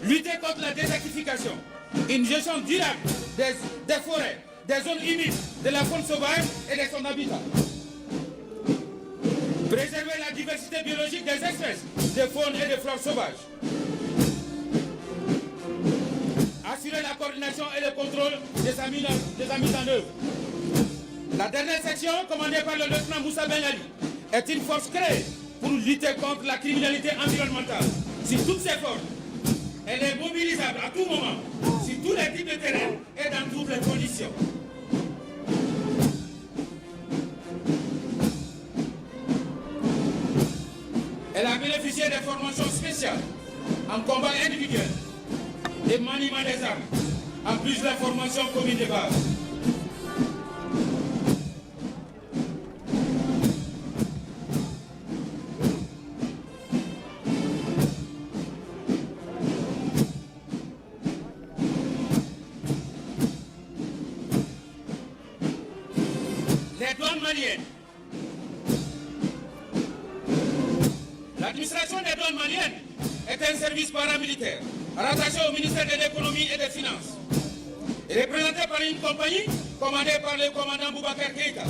lutter contre la désertification, une gestion durable des forêts, des zones humides, de la faune sauvage et de son habitat. Préserver la diversité biologique des espèces, de faune et de flore sauvages. Assurer la coordination et le contrôle de sa mise en œuvre. La dernière section, commandée par le lieutenant Moussa Ben Ali, est une force créée pour lutter contre la criminalité environnementale. Sur toutes ses formes, elle est mobilisable à tout moment, sur tous les types de terrain et dans toutes les conditions. Elle a bénéficié des formations spéciales en combat individuel et maniement des armes, en plus de la formation commune de base. Les douanes maliennes. L'administration des douanes maliennes est un service paramilitaire rattaché au ministère de l'économie et des finances, et représenté par une compagnie commandée par le commandant Boubacar Keïta.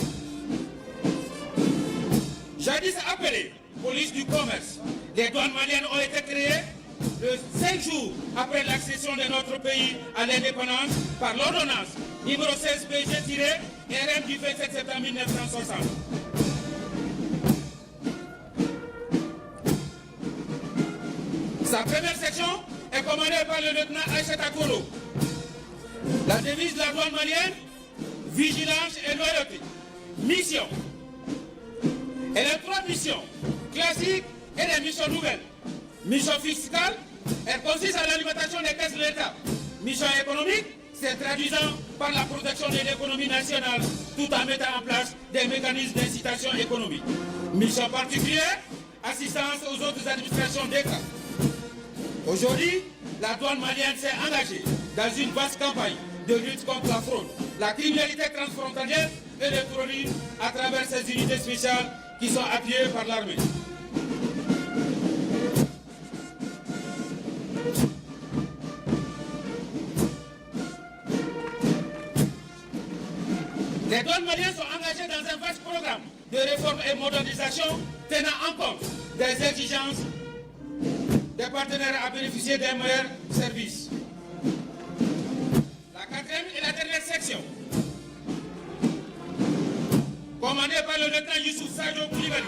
Jadis appelée police du commerce, les douanes maliennes ont été créées le 5 jours après l'accession de notre pays à l'indépendance par l'ordonnance numéro 16 PG-RM du 27 septembre 1960. Sa première section est commandée par le lieutenant Aïchata Kolo. La devise de la douane malienne: vigilance et loyauté. Mission. Elle a 3 missions classiques et des missions nouvelles. Mission fiscale, elle consiste à l'alimentation des caisses de l'État. Mission économique, c'est traduisant par la protection de l'économie nationale tout en mettant en place des mécanismes d'incitation économique. Mission particulière, assistance aux autres administrations d'État. Aujourd'hui, la douane malienne s'est engagée dans une vaste campagne de lutte contre la fraude, la criminalité transfrontalière et le terrorisme à travers ces unités spéciales qui sont appuyées par l'armée. Les douanes maliennes sont engagées dans un vaste programme de réforme et modernisation tenant en compte des exigences des partenaires à bénéficier d'un meilleur service. La quatrième et la dernière section, commandée par le lieutenant Youssouf Sadio Koulibaly,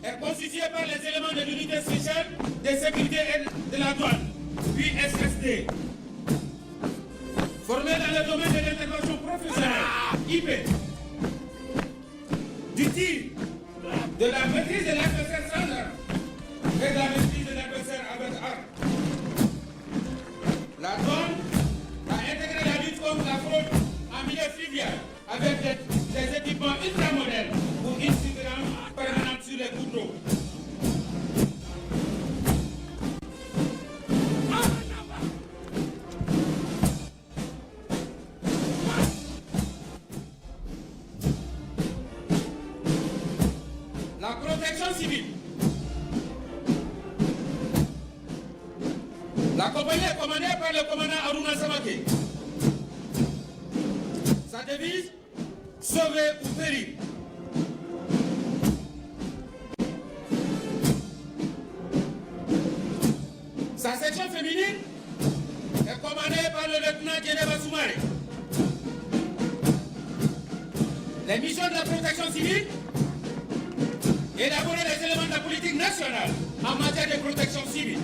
est constituée par les éléments de l'unité spéciale de sécurité et de la douane, puis SSD, formés dans le domaine de l'intervention professionnelle, IP, du tir, de la maîtrise de l'adversaire sans arme et de la maîtrise de l'adversaire avec arme. La douane a intégré la lutte contre la fraude en milieu fluvial avec des équipements ultramodernes pour une surveillance permanente sur les cours d'eau. La protection civile. La compagnie est commandée par le commandant Aruna Samake. Sa devise, sauver ou périr. Sa section féminine est commandée par le lieutenant Djeneba Soumaré. Les missions de la protection civile, élaborer les éléments de la politique nationale en matière de protection civile,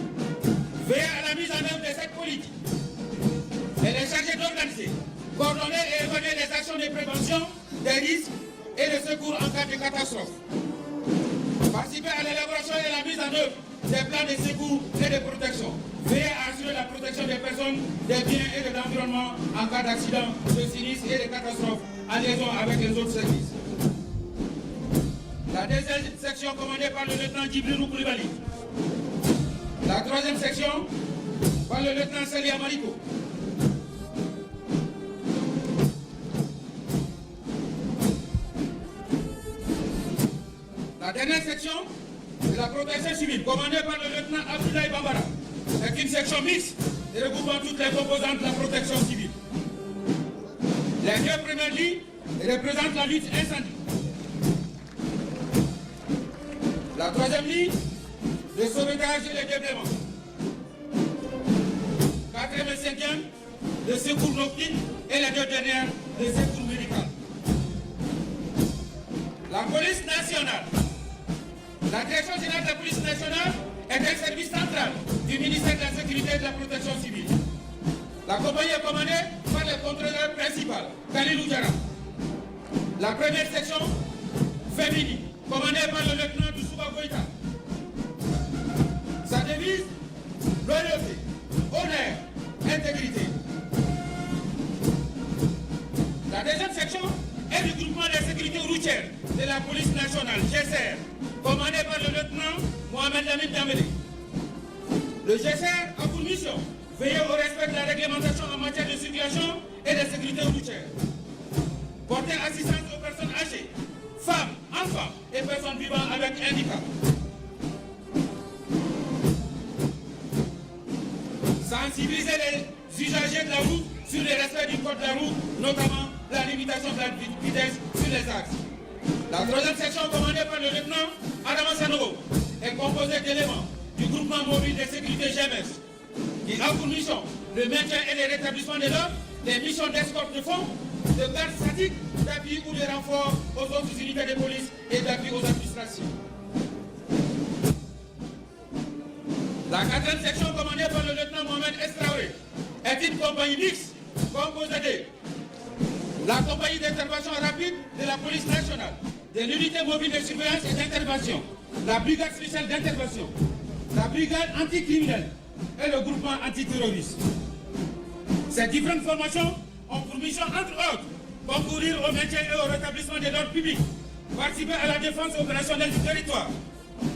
veiller à la mise en œuvre de cette politique. Elle est chargée d'organiser, coordonner et évaluer les actions de prévention des risques et de secours en cas de catastrophe. Participer à l'élaboration et la mise en œuvre des plans de secours et de protection. Veiller à assurer la protection des personnes, des biens et de l'environnement en cas d'accident, de sinistre et de catastrophe en liaison avec les autres services. La deuxième section commandée par le lieutenant Djibril Koulibaly. La troisième section par le lieutenant Selia Mariko. La dernière section est la protection civile commandée par le lieutenant Abdoulaye Bambara. C'est une section mixte regroupant toutes les composantes de la protection civile. Les deux premières lignes représentent la lutte incendie. La troisième ligne, le sauvetage et le déblaiement. Quatrième et cinquième, le secours nocturne et les deux dernières, le secours médical. La police nationale. La direction générale de la police nationale est un service central du ministère de la Sécurité et de la Protection civile. La compagnie est commandée par le contrôleur principal, Khalilou Diarra. La première section, féminine, commandée par le lieutenant Doussouba Goïta. Sa devise, loyauté, honneur, intégrité. La deuxième section est du groupement de sécurité routière de la police nationale, GSR, commandé par le lieutenant Mohamed Lamine Dambélé. Le GSR a pour mission veiller au respect de la réglementation en matière de circulation et de sécurité routière. Porter assistance aux personnes âgées, femmes, enfants et personnes vivant avec handicap. Sensibiliser les usagers de la route sur le respect du code de la route, notamment la limitation de la vitesse sur les axes. La troisième section commandée par le lieutenant Adama Sanogo est composée d'éléments du groupement mobile de sécurité GMS qui a pour mission le maintien et le rétablissement de l'ordre, des missions d'escorte de fonds, de garde statique, d'appui ou de renfort aux autres unités de police et d'appui aux administrations. La quatrième section commandée par le lieutenant Mohamed Estraoré est une compagnie mixte composée de la compagnie d'intervention rapide de la police nationale, de l'unité mobile de surveillance et d'intervention, la brigade spéciale d'intervention, la brigade anticriminelle et le groupement antiterroriste. Ces différentes formations ont pour mission, entre autres, concourir au maintien et au rétablissement de l'ordre public, participer à la défense opérationnelle du territoire,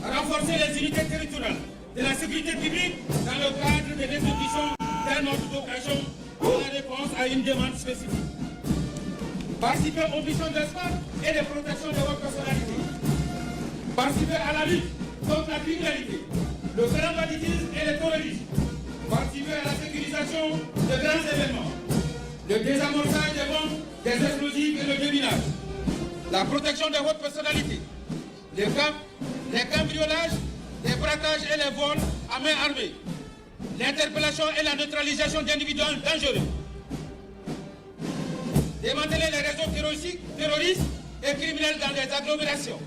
renforcer les unités territoriales de la sécurité publique dans le cadre de l'exécution d'un ordre d'opération pour la réponse à une demande spécifique. Participer aux missions de sport et de protection de votre personnalité. Participer à la lutte contre la criminalité, le grand banditisme et le terrorisme. Participer à la sécurisation de grands événements. le désamorçage des bombes, des explosifs et le déminage, la protection des hautes personnalités, les cambriolages, les braquages et les vols à main armée, l'interpellation et la neutralisation d'individus dangereux, démanteler les réseaux terroristes et criminels dans les agglomérations,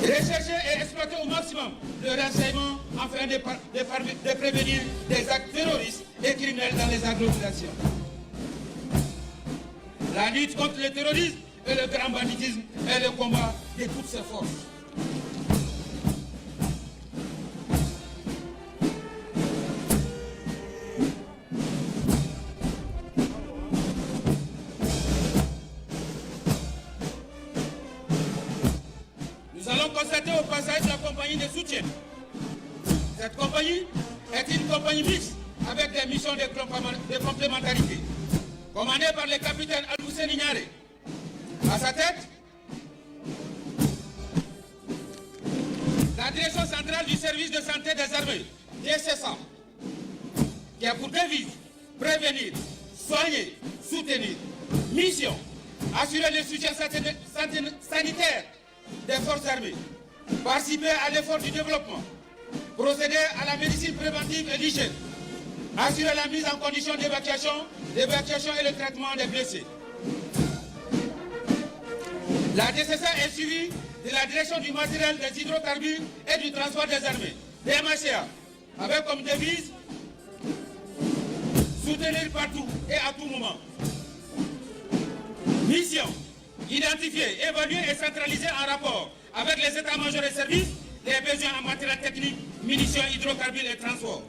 rechercher et exploiter au maximum le renseignement afin de prévenir des actes terroristes et criminels dans les agglomérations. La lutte contre le terrorisme et le grand banditisme est le combat de toutes ces forces. Nous allons constater au passage la compagnie de soutien. Cette compagnie est une compagnie mixte avec des missions de complémentarité, commandée par le capitaine Al-Hussein Ignare. À sa tête, la direction centrale du service de santé des armées, DSSA, qui a pour devise prévenir, soigner, soutenir. Mission, assurer le soutien sanitaire des forces armées, participer à l'effort du développement, procéder à la médecine préventive et l'hygiène, assurer la mise en condition d'évacuation et le traitement des blessés. La DSSA est suivie de la direction du matériel des hydrocarbures et du transport des armées, DMHCA, avec comme devise soutenir partout et à tout moment. Mission, identifier, évaluer et centraliser en rapport avec les états-majors et services les besoins en matériel technique, munitions, hydrocarbures et transport.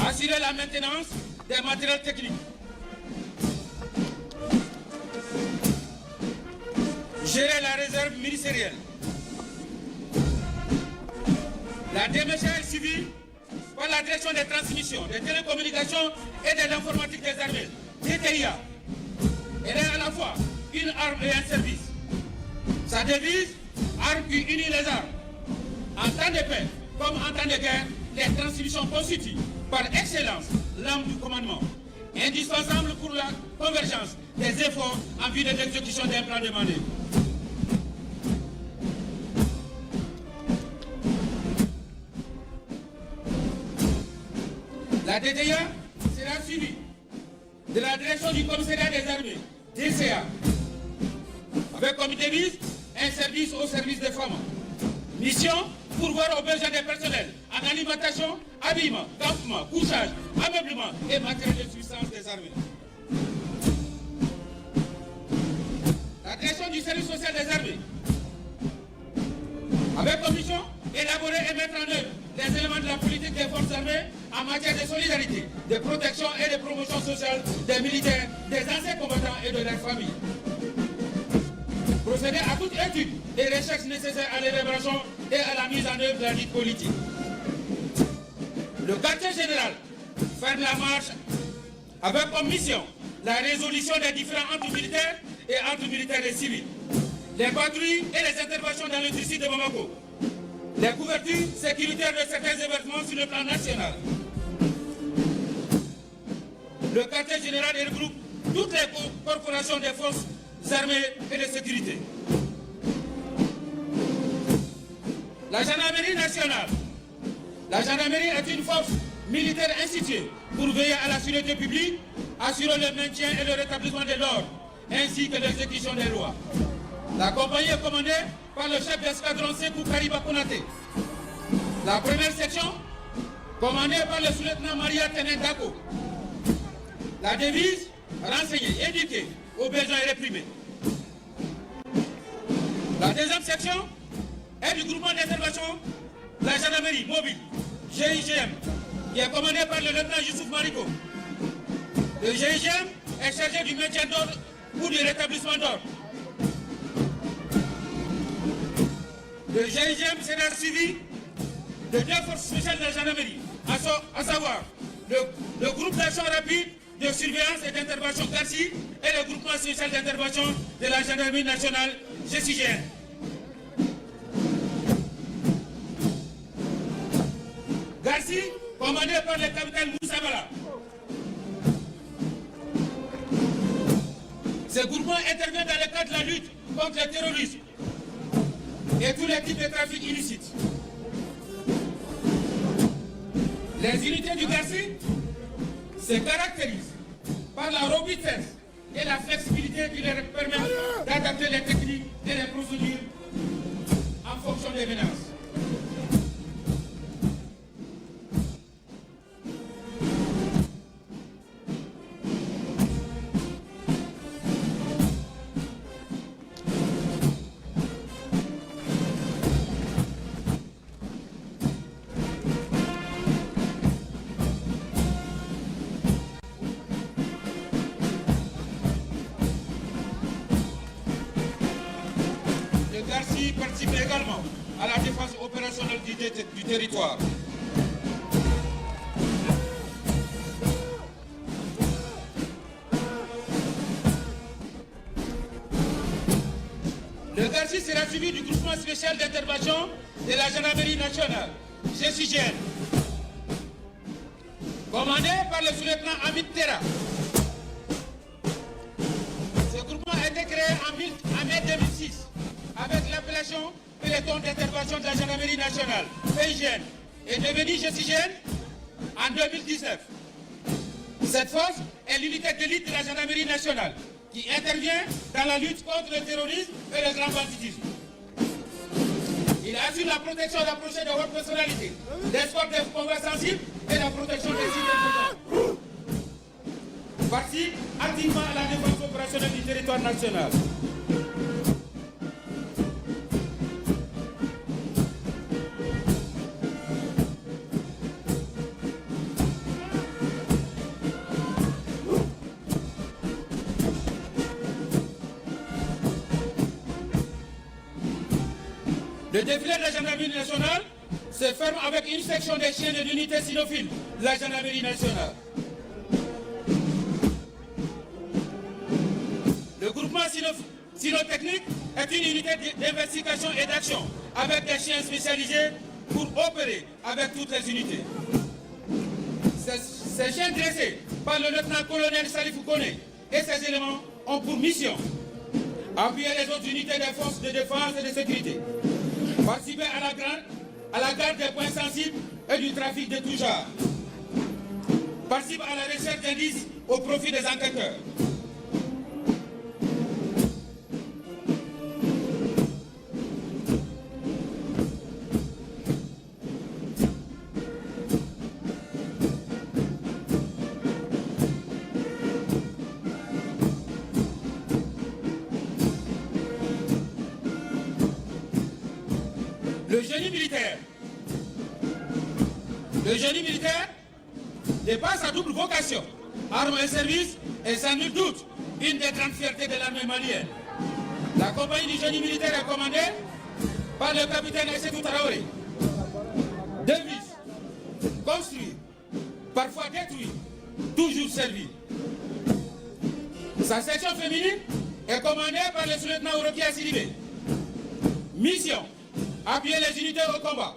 Assurer la maintenance des matériels techniques. Gérer la réserve ministérielle. La DMHA est suivie par la direction des transmissions, des télécommunications et de l'informatique des armées, DTIA. Elle est à la fois une arme et un service. Sa devise, arme qui unit les armes. En temps de paix comme en temps de guerre, les transmissions constituent par excellence l'arme du commandement, indispensable pour la convergence des efforts en vue de l'exécution d'un plan de manœuvre. La DTIA sera suivie de la direction du commissariat des armées, DCA, avec comme devise un service au service des femmes. Mission, pourvoir aux besoins des personnels en alimentation, habillement, campement, couchage, ameublement et matériel de subsistance des armées. La direction du service social des armées, avec comme mission, élaborer et mettre en œuvre les éléments de la politique des forces armées en matière de solidarité, de protection et de promotion sociale des militaires, des anciens combattants et de leurs familles. Procéder à toute étude et recherche nécessaires à l'élaboration et à la mise en œuvre de la lutte politique. Le quartier général ferme la marche avec comme mission la résolution des différends entre militaires et civils, les patrouilles et les interventions dans le district de Bamako, les couvertures sécuritaires de certains événements sur le plan national. Le quartier général regroupe toutes les corporations des forces armées et de sécurité. La gendarmerie nationale. La gendarmerie est une force militaire instituée pour veiller à la sûreté publique, assurer le maintien et le rétablissement de l'ordre, ainsi que l'exécution des lois. La compagnie est commandée par le chef d'escadron Sekou Kariba Konaté. La première section, commandée par le sous-lieutenant Maria Tenendako. La devise, renseigner, éduquer aux besoins réprimés. La deuxième section est du groupement d'intervention de la gendarmerie mobile, GIGM, qui est commandé par le lieutenant Youssouf Mariko. Le GIGM est chargé du maintien d'ordre ou du rétablissement d'ordre. Le GIGM sera suivi de deux forces spéciales de la gendarmerie, à savoir le groupe d'action rapide de surveillance et d'intervention CARCI et le groupement spécial d'intervention de la gendarmerie nationale GCGN. Garci, commandé par le capitaine Moussa Bala. Ce groupement intervient dans le cadre de la lutte contre le terrorisme et tous les types de trafic illicites. Les unités du Garci se caractérisent par la robustesse et la flexibilité qui leur permettent d'adapter les techniques et les procédures en fonction des menaces. Garci participe également à la défense opérationnelle du territoire. Le Garci sera suivi du groupement spécial d'intervention de la gendarmerie nationale, GSIGN, commandé par le sous-lieutenant Amit Terra. Ce groupement a été créé en mai 2006 avec l'appellation Peloton d'intervention de la gendarmerie nationale, PIGN, et devenu GSIGN en 2019. Cette force est l'unité d'élite de la gendarmerie nationale qui intervient dans la lutte contre le terrorisme et le grand banditisme. Il assure la protection rapprochée de hautes personnalités, l'escorte des convois sensibles et la protection des sites importants. Participe activement à la défense opérationnelle du territoire national. Le défilé de la gendarmerie nationale se ferme avec une section des chiens de l'unité cynophile de la gendarmerie nationale. Le groupement cynotechnique est une unité d'investigation et d'action avec des chiens spécialisés pour opérer avec toutes les unités. Ces chiens dressés par le lieutenant-colonel Salifou Koné et ses éléments ont pour mission appuyer les autres unités des forces de défense et de sécurité, participer à la garde des points sensibles et du trafic de tout genre, participer à la recherche d'indices au profit des enquêteurs. Le génie militaire dépasse sa double vocation, armes et services, et sans nul doute une des grandes fiertés de l'armée malienne. La compagnie du génie militaire est commandée par le capitaine Aïssatou Traoré. Devise: construire, parfois détruire, toujours servir. Sa section féminine est commandée par le sous-lieutenant Orokia Sidibé. Mission: appuyer les unités au combat,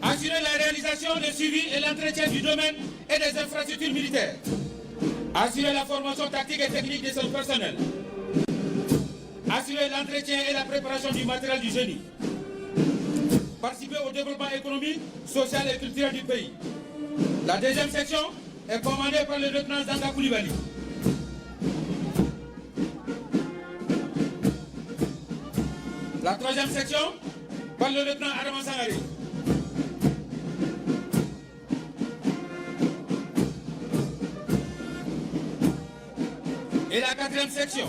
assurer la réalisation, le suivi et l'entretien du domaine et des infrastructures militaires, assurer la formation tactique et technique de son personnel, assurer l'entretien et la préparation du matériel du génie, participer au développement économique, social et culturel du pays. La deuxième section est commandée par le lieutenant Zanga Koulibaly. La troisième section par le lieutenant Adama Sangari. Et la quatrième section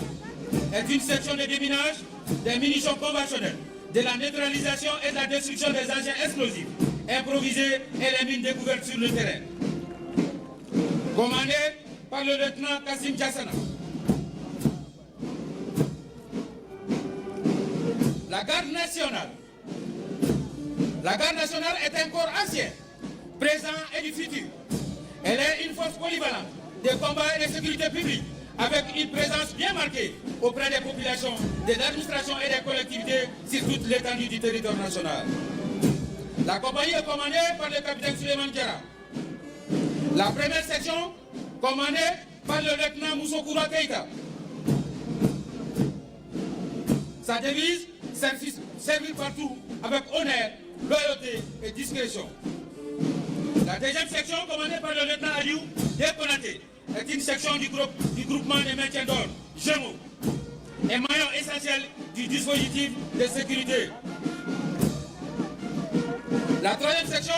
est une section de déminage des munitions conventionnelles, de la neutralisation et de la destruction des engins explosifs improvisés et les mines découvertes sur le terrain. Commandé par le lieutenant Kassim Djassana. La garde nationale. La garde nationale est un corps ancien, présent et du futur. Elle est une force polyvalente de combat et de sécurité publique, avec une présence bien marquée auprès des populations, de l'administration et des collectivités sur toute l'étendue du territoire national. La compagnie est commandée par le capitaine Suleiman Diarra, La première section, commandée par le lieutenant Moussokura Keïta. Sa devise, servir partout avec honneur, loyauté et discrétion. La deuxième section, commandée par le lieutenant Aliou Dekonaté, est une section du groupement de maintien d'ordre, GEMO, et maillon essentiel du dispositif de sécurité. La troisième section,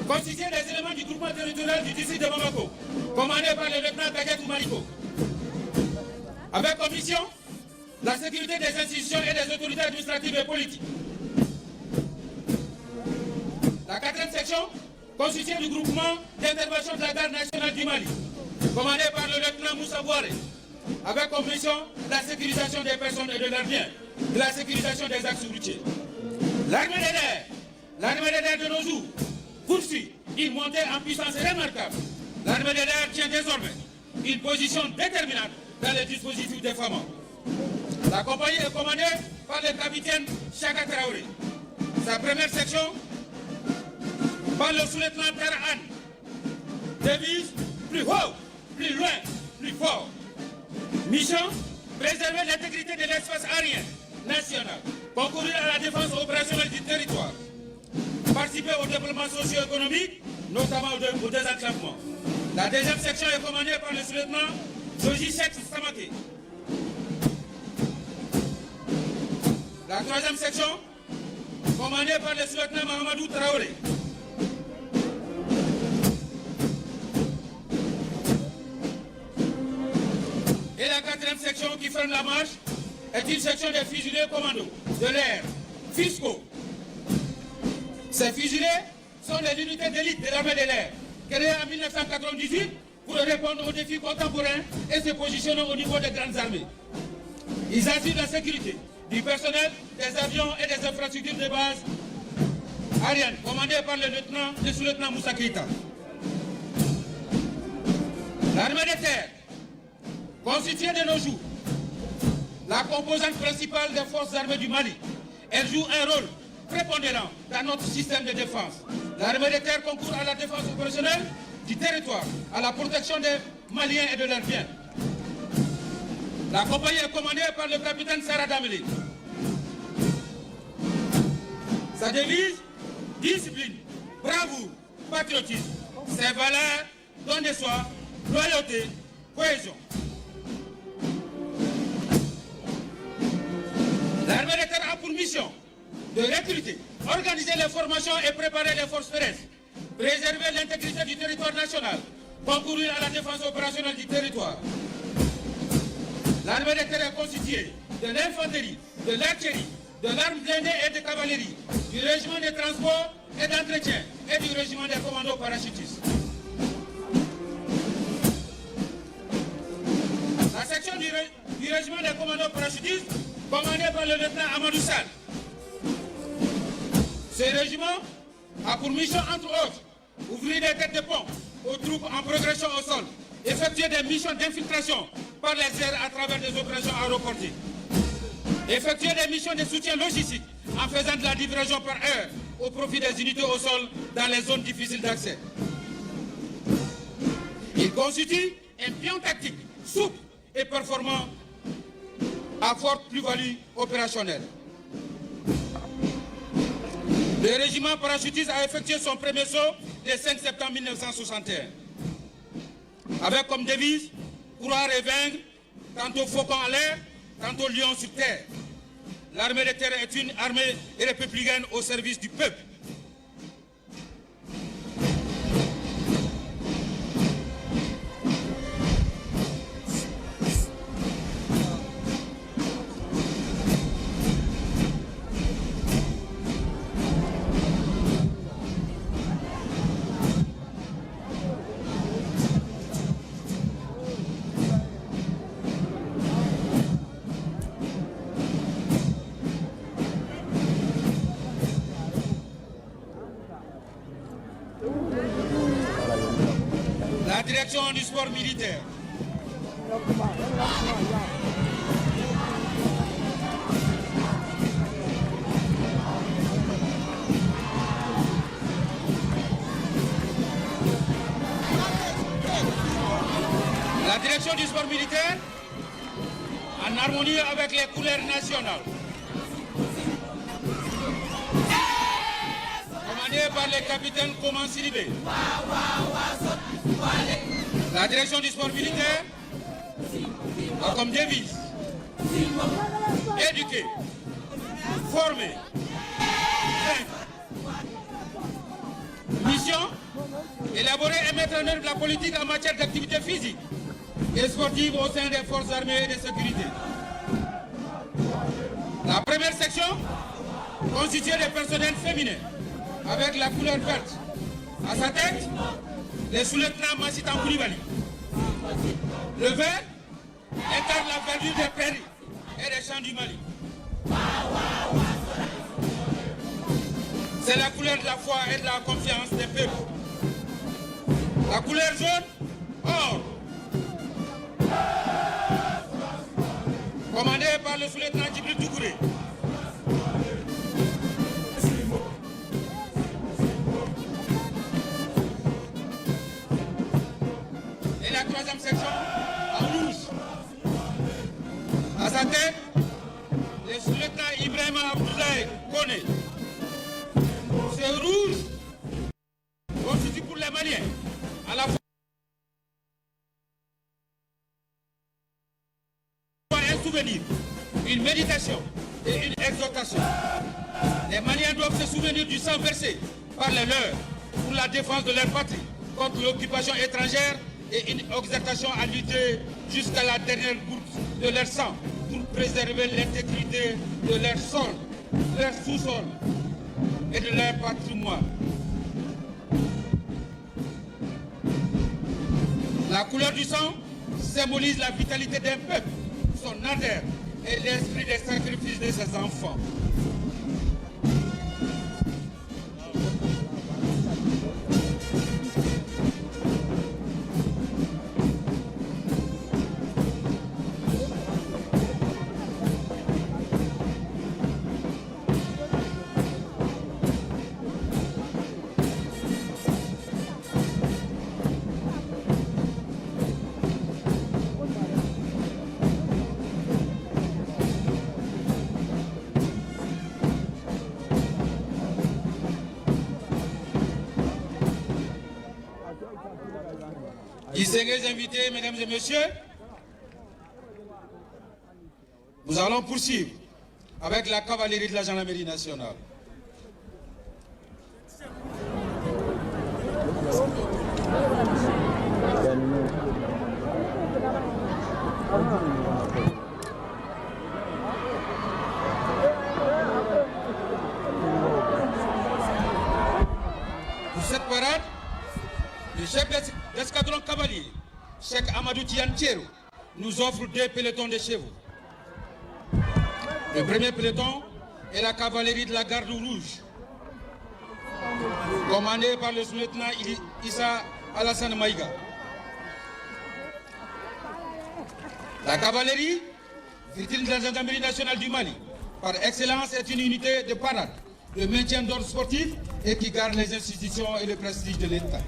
constituée des éléments du groupement territorial du district de Bamako, commandé par le lieutenant Kagetou Maliko, avec comme mission la sécurité des institutions et des autorités administratives et politiques. La quatrième section, constituée du groupement d'intervention de la garde nationale du Mali, commandé par le lieutenant Moussa Bouare, avec comme mission la sécurisation des personnes et de leurs biens, de la sécurisation des axes routiers. L'armée de l'air de nos jours, poursuit une montée en puissance remarquable. L'armée de l'air tient désormais une position déterminante dans les dispositifs de FAMA. La compagnie est commandée par le capitaine Chaka Traoré. Sa première section par le sous-lieutenant Tarahan. Devise plus haut, plus loin, plus fort. Mission, préserver l'intégrité de l'espace aérien national, concourir à la défense opérationnelle du territoire, participer au développement socio-économique, notamment au désenclavement. La deuxième section est commandée par le sous-lieutenant Joji Sheikh Samake. La troisième section, commandée par le sous-lieutenant Mahamadou Traoré. Et la quatrième section qui ferme la marche est une section des fusiliers commandos de l'air, fiscaux. Ces fusiliers sont les unités d'élite de l'armée de l'air, créées en 1998 pour répondre aux défis contemporains et se positionner au niveau des grandes armées. Ils assurent la sécurité du personnel, des avions et des infrastructures de base aériennes, commandées par le sous-lieutenant Moussa Keïta. L'armée de terre, constituée de nos jours, la composante principale des forces armées du Mali, elle joue un rôle prépondérant dans notre système de défense. L'armée de terre concourt à la défense opérationnelle du territoire, à la protection des Maliens et de leurs biens. La compagnie est commandée par le capitaine Sarah Dameli. Sa devise, discipline, bravoure, patriotisme, ses valeurs, don de soi, loyauté, cohésion. L'armée de terre a pour mission de recruter, organiser les formations et préparer les forces terrestres, préserver l'intégrité du territoire national, concourir à la défense opérationnelle du territoire. L'armée de terre est constituée de l'infanterie, de l'artillerie, de l'arme blindée et de cavalerie, du régiment de transport et d'entretien et du régiment des commandos parachutistes. La section du régiment des commandos parachutistes, commandée par le lieutenant Amadou Sall. Ce régiment a pour mission, entre autres, ouvrir des têtes de pont aux troupes en progression au sol, effectuer des missions d'infiltration par les airs à travers des opérations aéroportées, effectuer des missions de soutien logistique en faisant de la livraison par heure au profit des unités au sol dans les zones difficiles d'accès. Il constitue un pion tactique souple et performant à forte plus-value opérationnelle. Le régiment parachutiste a effectué son premier saut le 5 septembre 1961. Avec comme devise, courir et vaincre, tantôt faucon en l'air, tantôt lion sur terre. L'armée de terre est une armée républicaine au service du peuple. La direction du sport militaire. direction du sport militaire, en harmonie avec les couleurs nationales, commandé par le capitaine Koman Sidibé. La direction du sport militaire a comme devise éduquer, former, vaincre. Mission, élaborer et mettre en œuvre la politique en matière d'activité physique et sportive au sein des forces armées et de sécurité. La première section, constituée de personnel féminin, avec la couleur verte. À sa tête, le sous-lieutenant Massitan Koulibaly. Le vert incarne la verdure des prairies et des champs du Mali. C'est la couleur de la foi et de la confiance des peuples. La couleur jaune, or. Commandé par le sous-lieutenant Djibril Doucouré. Et la troisième section, en rouge. À sa tête, le sous-lieutenant Ibrahima Abdoulaye Kone. Ce rouge constitue pour les Maliens à la fois un souvenir, une méditation et une exhortation. Les Maliens doivent se souvenir du sang versé par les leurs pour la défense de leur patrie contre l'occupation étrangère et une exhortation à lutter jusqu'à la dernière goutte de leur sang pour préserver l'intégrité de leur sol, leur sous-sol et de leur patrimoine. La couleur du sang symbolise la vitalité d'un peuple, son ardeur et l'esprit des sacrifices de ses enfants. Distingués invités, mesdames et messieurs, nous allons poursuivre avec la cavalerie de la gendarmerie nationale. Pour cette parade, le chef d'escadron cavalier, Cheikh Amadou Tiantiero, nous offre 2 pelotons de chevaux. Le premier peloton est la cavalerie de la garde rouge, commandée par le sous-lieutenant Issa Alassane Maïga. La cavalerie, vitrine de la gendarmerie nationale du Mali, par excellence est une unité de parade, de maintien d'ordre sportif et qui garde les institutions et le prestige de l'État.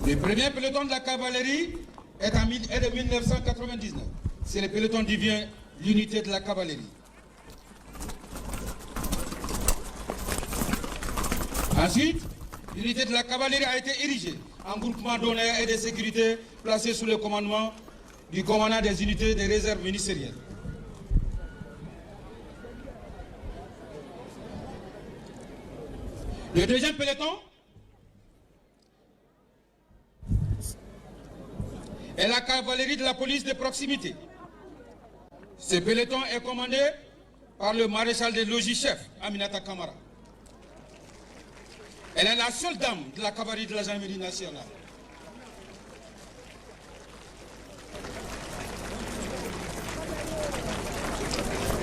Le premier peloton de la cavalerie est de 1999. C'est le peloton devient l'unité de la cavalerie. Ensuite, l'unité de la cavalerie a été érigée en groupement d'honneur et de sécurité placé sous le commandement du commandant des unités des réserves ministérielles. Le deuxième peloton est la cavalerie de la police de proximité. Ce peloton est commandé par le maréchal des logis-chefs, Aminata Kamara. Elle est la seule dame de la cavalerie de la gendarmerie nationale.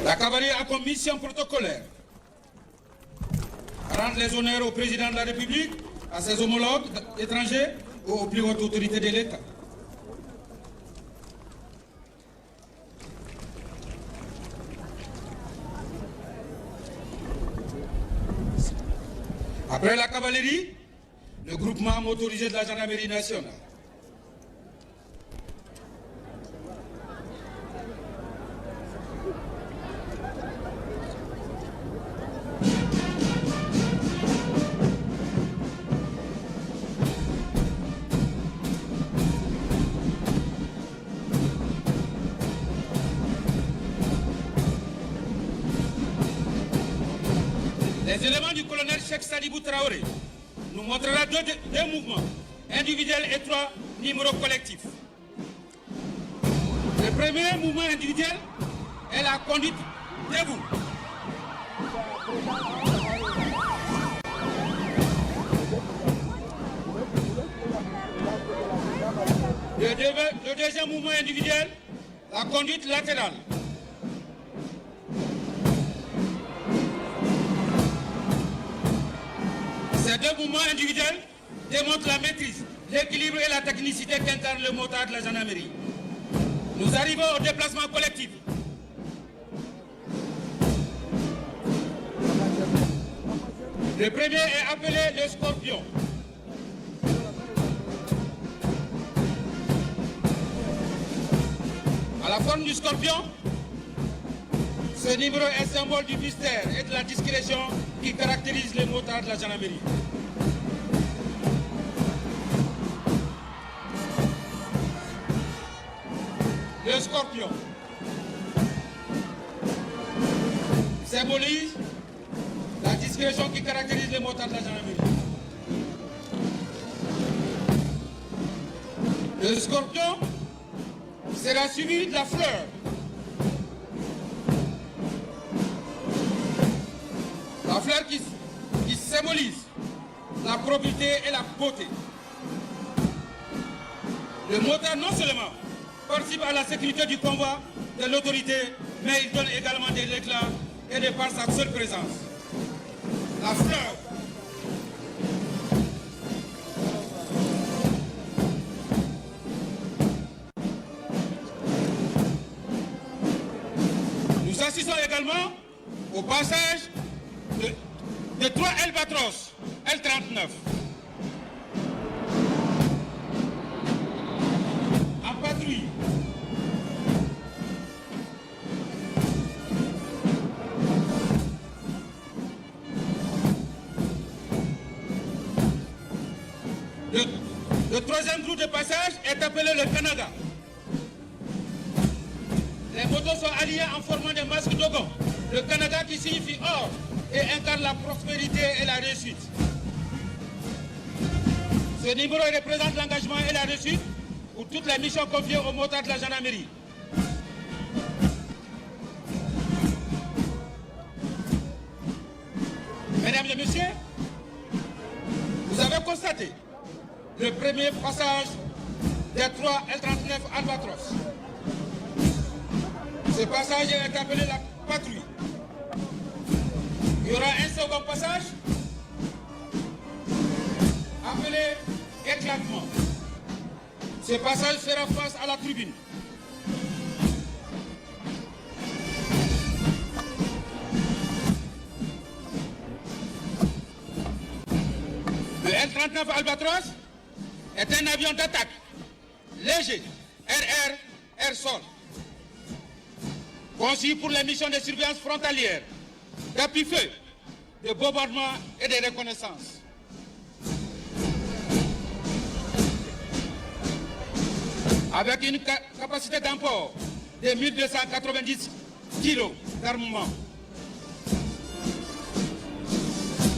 La cavalerie a comme mission protocolaire rendre les honneurs au président de la République, à ses homologues étrangers ou aux plus hautes autorités de l'État. Après la cavalerie, le groupement motorisé de la gendarmerie nationale. Les éléments du colonel Cheikh Sadibou Traoré nous montrera deux mouvements, individuels et 3 numéros collectifs. Le premier mouvement individuel est la conduite debout. Le deuxième mouvement individuel, la conduite latérale. Ces deux mouvements individuels démontrent la maîtrise, l'équilibre et la technicité qu'incarne le motard de la gendarmerie. Nous arrivons au déplacement collectif. Le premier est appelé le Scorpion. À la forme du Scorpion, ce numéro est symbole du mystère et de la discrétion qui caractérise les motards de la gendarmerie. Le Scorpion symbolise la discrétion qui caractérise les motards de la gendarmerie. Le Scorpion sera suivi de la fleur. La fleur qui symbolise la probité et la beauté. Le motard non seulement participe à la sécurité du convoi de l'autorité, mais il donne également de l'éclat et de par sa seule présence. La fleur. Nous assistons également au passage de 3 Albatros, L39. En patrouille. Le troisième groupe de passage est appelé le Canada. Les motos sont alignées en formant des masques d'Ogon. Le Canada qui signifie or et incarne la prospérité et la réussite. Ce numéro représente l'engagement et la réussite pour toutes les missions confiées aux motards de la gendarmerie. Mesdames et messieurs, vous avez constaté le premier passage des 3 L39 Albatros. Ce passage est appelé la patrouille. Il y aura un second passage appelé éclatement. Ce passage fera face à la tribune. Le L39 Albatros est un avion d'attaque léger, air-sol, conçu pour les missions de surveillance frontalière, d'appui-feu, de bombardement et de reconnaissance. Avec une capacité d'emport de 1290 kg d'armement.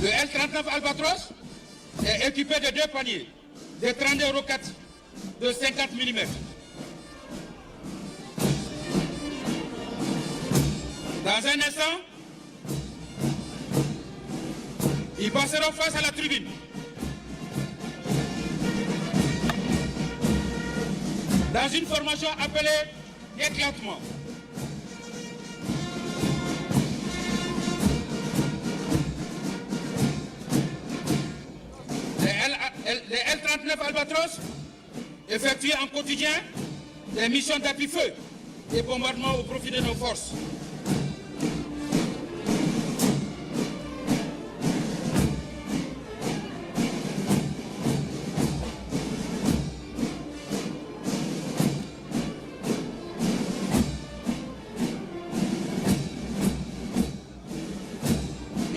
Le L39 Albatros est équipé de 2 paniers, de 32 roquettes de 50 mm. Dans un instant, ils passeront face à la tribune. Dans une formation appelée éclatement. Les L39 Albatros effectuent en quotidien des missions d'appui-feu et bombardement au profit de nos forces.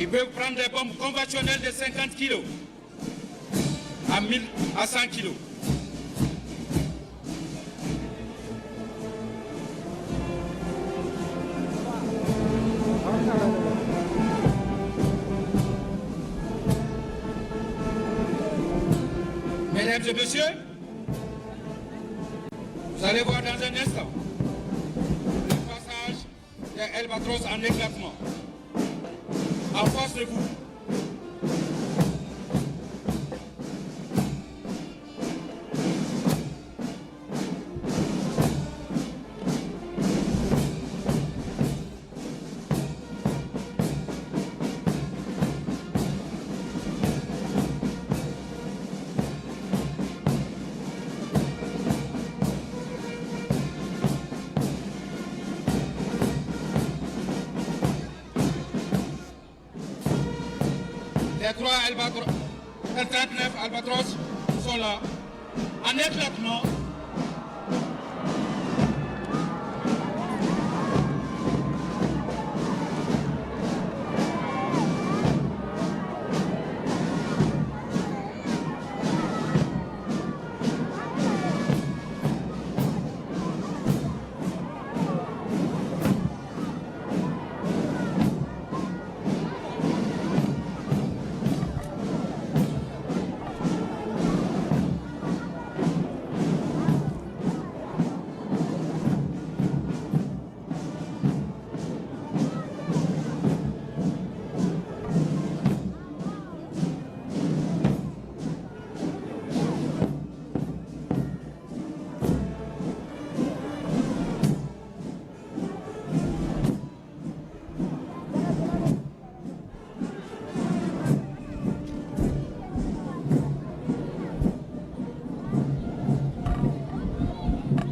peuvent prendre des bombes conventionnelles de 50 kg à 100 kg. Mesdames et messieurs, vous allez voir dans un instant le passage des Albatros en éclatement. En face de vous. Les 3 Albatros, les 39 Albatros sont là, en éclatement.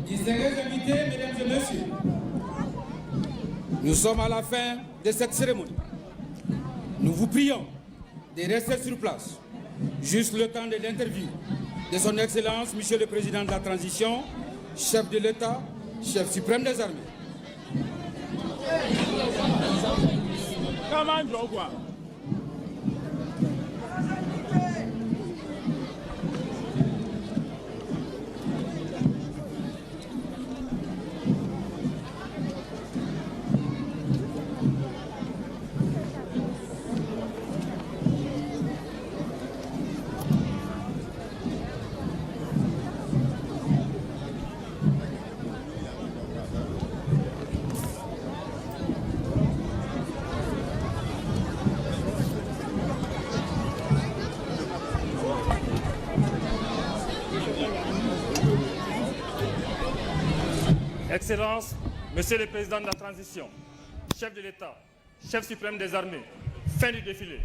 Distingués invités, mesdames et messieurs, nous sommes à la fin de cette cérémonie. Nous vous prions de rester sur place, juste le temps de l'interview de son Excellence, Monsieur le Président de la Transition, chef de l'État, chef suprême des armées. Excellences, Monsieur le Président de la Transition, chef de l'État, chef suprême des armées, fin du défilé.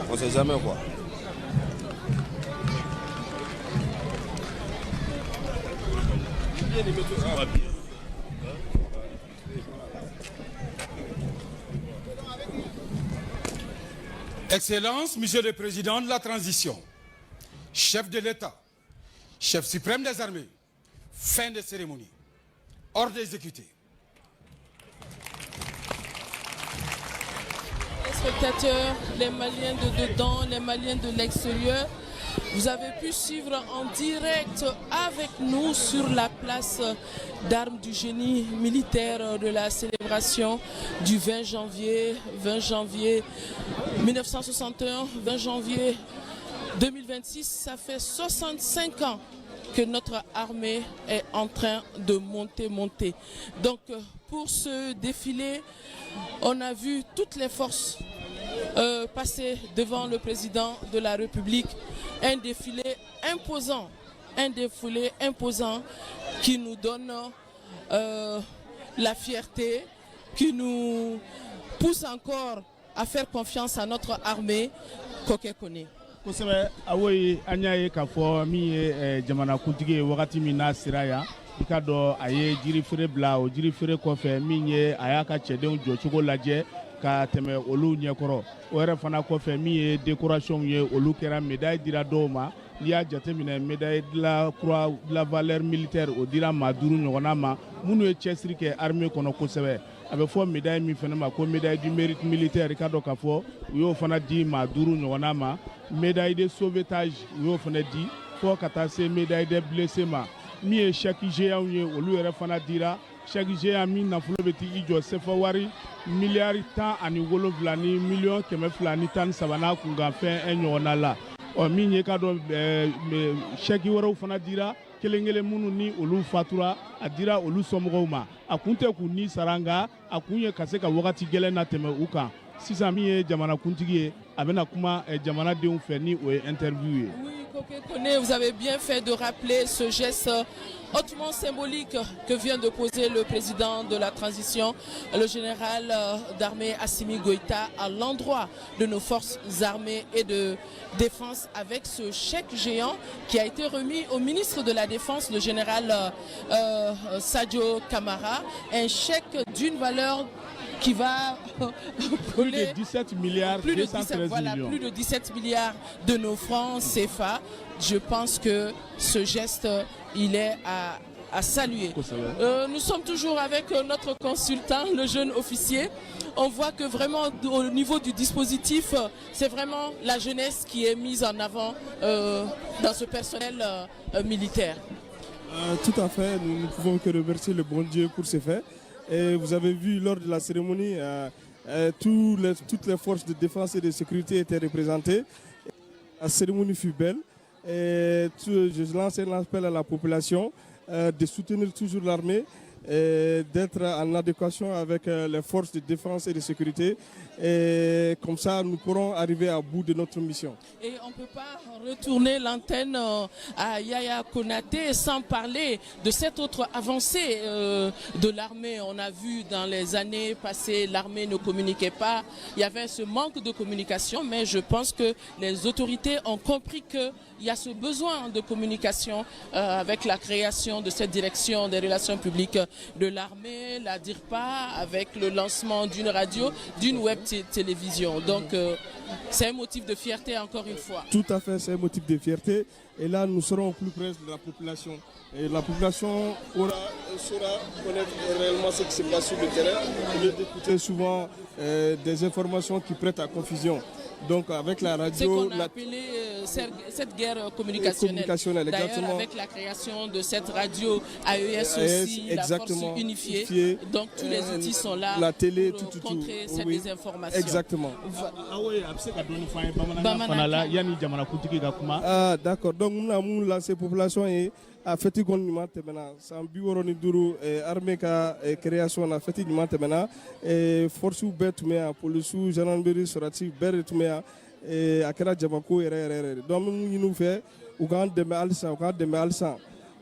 On sait jamais quoi. Excellences, Monsieur le Président de la Transition, chef de l'État, chef suprême des armées, fin de cérémonie, ordre exécuté. Les spectateurs, les Maliens de dedans, les Maliens de l'extérieur, vous avez pu suivre en direct avec nous sur la place d'armes du génie militaire de la célébration du 20 janvier 1961, 20 janvier 2026. Ça fait 65 ans que notre armée est en train de monter. Donc pour ce défilé, on a vu toutes les forces passer devant le président de la République. Un défilé imposant qui nous donne la fierté, qui nous pousse encore à faire confiance à notre armée qu'aucun connaît. Kosɛbɛ awoyi an y'a ye k'a fɔ min ye jamanakuntigi ye wagati min n'a sera yan I ka dɔn a ye jiri feere bila o jiri feere kɔfɛ min ye a y'a ka cɛdenw jɔcogo lajɛ ka tɛmɛ olu ɲɛkɔrɔ o yɛrɛ fana kɔfɛ min ye décoration ye olu kɛra médaille dira dɔw ma n'i y'a jateminɛ médaille de la croix de la valeur militaire o dira maa 5 ɲɔgɔnna ma minnu ye cɛsiri kɛ armée kɔnɔ kosɛbɛ a bɛ fɔ médaille min fana ma ko médaille du mérite militaire i ka dɔn k'a fɔ u y'o fana di maa 5 ɲɔgɔnna ma médaille de sauvetage u y'o fana di fɔ ka taa se médaille des blessés ma min ye chèque géant ye olu yɛrɛ fana dira chèque géant min nafolo bɛ ti i jɔ sefa wari miliyari 17 ni miliyɔn 213 n'a kunkanfɛn ɲɔgɔnna la min ye ka dɔn chèque wɛrɛw fana dira kelen-kelen minnu ni olu fatura a dira olu somɔgɔw ma a kun tɛ k'u ni sara nka a kun ye ka se ka wagati gɛlɛn na tɛmɛ u kan sisan min ye jamanakuntigi ye a bɛna kuma jamanadenw fɛ ni o ye interview ye. Koké Koné, vous avez bien fait de rappeler ce geste hautement symbolique que vient de poser le président de la transition, le général d'armée Assimi Goïta, à l'endroit de nos forces armées et de défense avec ce chèque géant qui a été remis au ministre de la Défense, le général Sadio Kamara, un chèque d'une valeur qui va plus de 17 milliards, plus de 213 millions. Plus de 17 milliards de nos francs CFA. Je pense que ce geste, il est à saluer. Nous sommes toujours avec notre consultant, le jeune officier. On voit que vraiment au niveau du dispositif, c'est vraiment la jeunesse qui est mise en avant dans ce personnel militaire. Tout à fait, nous ne pouvons que remercier le bon Dieu pour ce fait. Et vous avez vu lors de la cérémonie, toutes les forces de défense et de sécurité étaient représentées. La cérémonie fut belle. Et je lance un appel à la population de soutenir toujours l'armée, d'être en adéquation avec les forces de défense et de sécurité. Et comme ça, nous pourrons arriver à bout de notre mission. Et on ne peut pas retourner l'antenne à Yaya Konaté sans parler de cette autre avancée de l'armée. On a vu dans les années passées, l'armée ne communiquait pas. Il y avait ce manque de communication, mais je pense que les autorités ont compris qu'il y a ce besoin de communication avec la création de cette direction des relations publiques de l'armée, la DIRPA, avec le lancement d'une radio, d'une web télévision. Donc c'est un motif de fierté encore une fois. Tout à fait, c'est un motif de fierté. Et là, nous serons plus près de la population. Et la population saura connaître réellement ce qui se passe sur le terrain. Au lieu d'écouter souvent des informations qui prêtent à confusion. Donc avec la radio... C'est qu'on a appelé cette guerre communicationnelle. D'ailleurs, avec la création de cette radio AES aussi, la force unifiée. Donc tous les outils sont là la télé, pour contrer cette désinformation. Exactement. Ah, d'accord. Donc nous avons lancé la population et a fait une maintenant. Sans bureau ni duru armée ka création na fait une maintenant et force ou bête mais police ou gendarmerie sorati bête mais akira jamako ere donc nous fait ou quand de alsa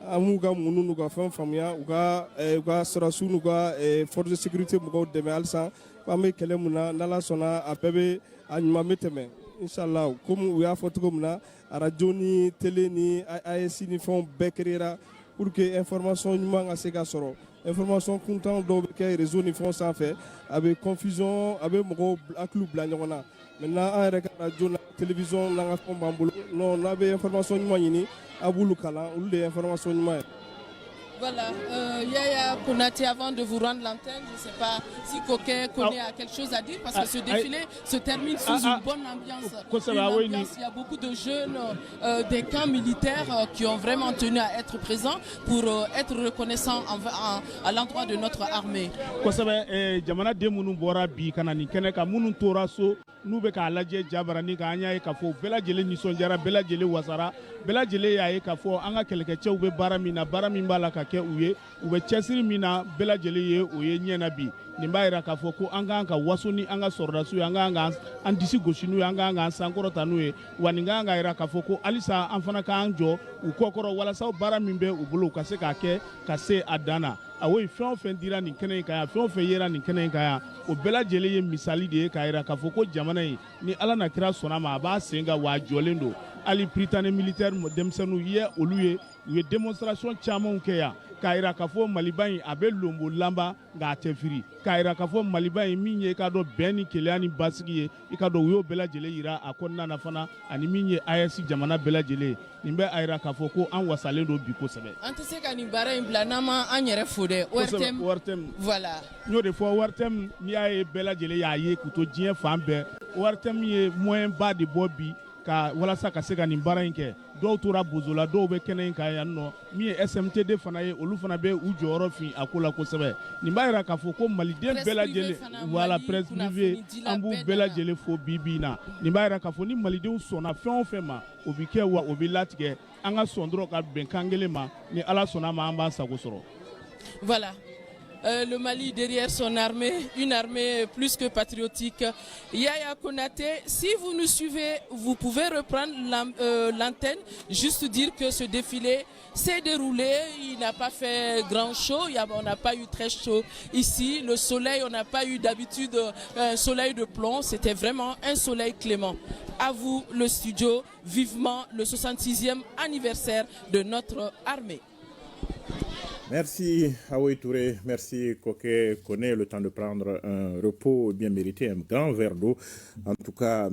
amuga munu nuga famia uga sorasu nuga force de sécurité mugo de alsa pame kele muna nala sona apebe anyuma meteme inshallah comme we a photo comme na radio ni télé ni AS ni font bekrera pour que information ɲuman ka se ka sɔrɔ information kuntan dɔw bɛ kɛ réseau ni fɛnw sanfɛ a bɛ confusion a bɛ mɔgɔw hakiliw bila ɲɔgɔn na maintenant an yɛrɛ ka radio na télévision n'an ka fɛnw b'an bolo non n'a bɛ information ɲuman ɲini a b'olu kalan olu de ye information ɲuman ye. Voilà, Yaya Konaté, avant de vous rendre l'antenne, je ne sais pas si Koké Koné a quelque chose à dire, parce que ce défilé se termine sous une bonne ambiance. Il y a beaucoup de jeunes des camps militaires qui ont vraiment tenu à être présents pour être reconnaissants à l'endroit de notre armée. N'u bɛ k'a lajɛ jabarani kan an y'a ye k'a fɔ bɛɛ lajɛlen nisɔndiyara bɛɛ lajɛlen wasara bɛɛ lajɛlen y'a ye k'a fɔ an ka kɛlɛkɛcɛw bɛ baara min na baara min b'a la ka kɛ u ye u bɛ cɛsiri min na bɛɛ lajɛlen ye o ye ɲɛ na bi nin b'a jira k'a fɔ ko an k'an ka waso ni an ka sɔrɔdasiw ye an k'an ka an disi gosi n'u ye an k'an ka an sankɔrɔta n'u ye wa nin k'an ka jira k'a fɔ ko halisa an fana k'an jɔ u kɔkɔrɔ walasa baara min bɛ u bolo u ka se k'a kɛ ka se a dan na awo fɛn o fɛn dira nin kɛnɛ in kan yan fɛn o fɛn yera nin kɛnɛ in kan yan o bɛɛ lajɛlen ye misali de ye k'a jira k'a fɔ ko jamana in ni ala na kira sɔnna ma a b'a sen kan wa a jɔlen don hali prytanne militaire denmisɛnninw ye olu ye u ye démonstration camanw kɛ yan k'a yira k'a fɔ Maliba in a bɛ lombo lamba nka a tɛ firi, k'a yira k'a fɔ Maliba in min ye i k'a dɔn bɛn ni kelenya ni basigi ye, i k'a dɔn u y'o bɛɛ lajɛlen yira a kɔnɔna na fana, ani min ye AES jamana bɛɛ lajɛlen, nin bɛ a yira k'a fɔ ko an wasalen don bi kosɛbɛ. An tɛ se ka nin baara in bila n'an ma an yɛrɛ fo dɛ. ORTM voilà. N y'o de fɔ, ORTM n'i y'a ye bɛɛ lajɛlen y'a ye k'u to diɲɛ fan bɛɛ, ORTM ye moyen ba de bɔ bi ka walasa ka se ka nin baara in kɛ. Dɔw tora bozo la, dɔw bɛ kɛnɛ in kan yan nɔ, min ye SMTD fana ye, olu fana bɛ u jɔyɔrɔ fin a ko la kosɛbɛ. Nin b'a yira k'a fɔ ko maliden bɛɛ lajɛlen, voilà, presse privée, an b'u bɛɛ lajɛlen fo bi bi in na. Nin b'a yira k'a fɔ ni malidenw sɔnna fɛn o fɛn ma, o bɛ kɛ wa o bɛ latigɛ, an ka sɔn dɔrɔn ka bɛnkan kelen ma, ni Ala sɔnna ma an b'an sago sɔrɔ. Voilà. Le Mali derrière son armée, une armée plus que patriotique. Yaya Konaté, si vous nous suivez, vous pouvez reprendre l'antenne, juste dire que ce défilé s'est déroulé, il n'a pas fait grand chaud, on n'a pas eu très chaud ici, le soleil, on n'a pas eu d'habitude un soleil de plomb, c'était vraiment un soleil clément. À vous le studio, vivement le 66e anniversaire de notre armée. Merci Aoui Touré, merci Koké Koné, le temps de prendre un repos bien mérité, un grand verre d'eau. En tout cas,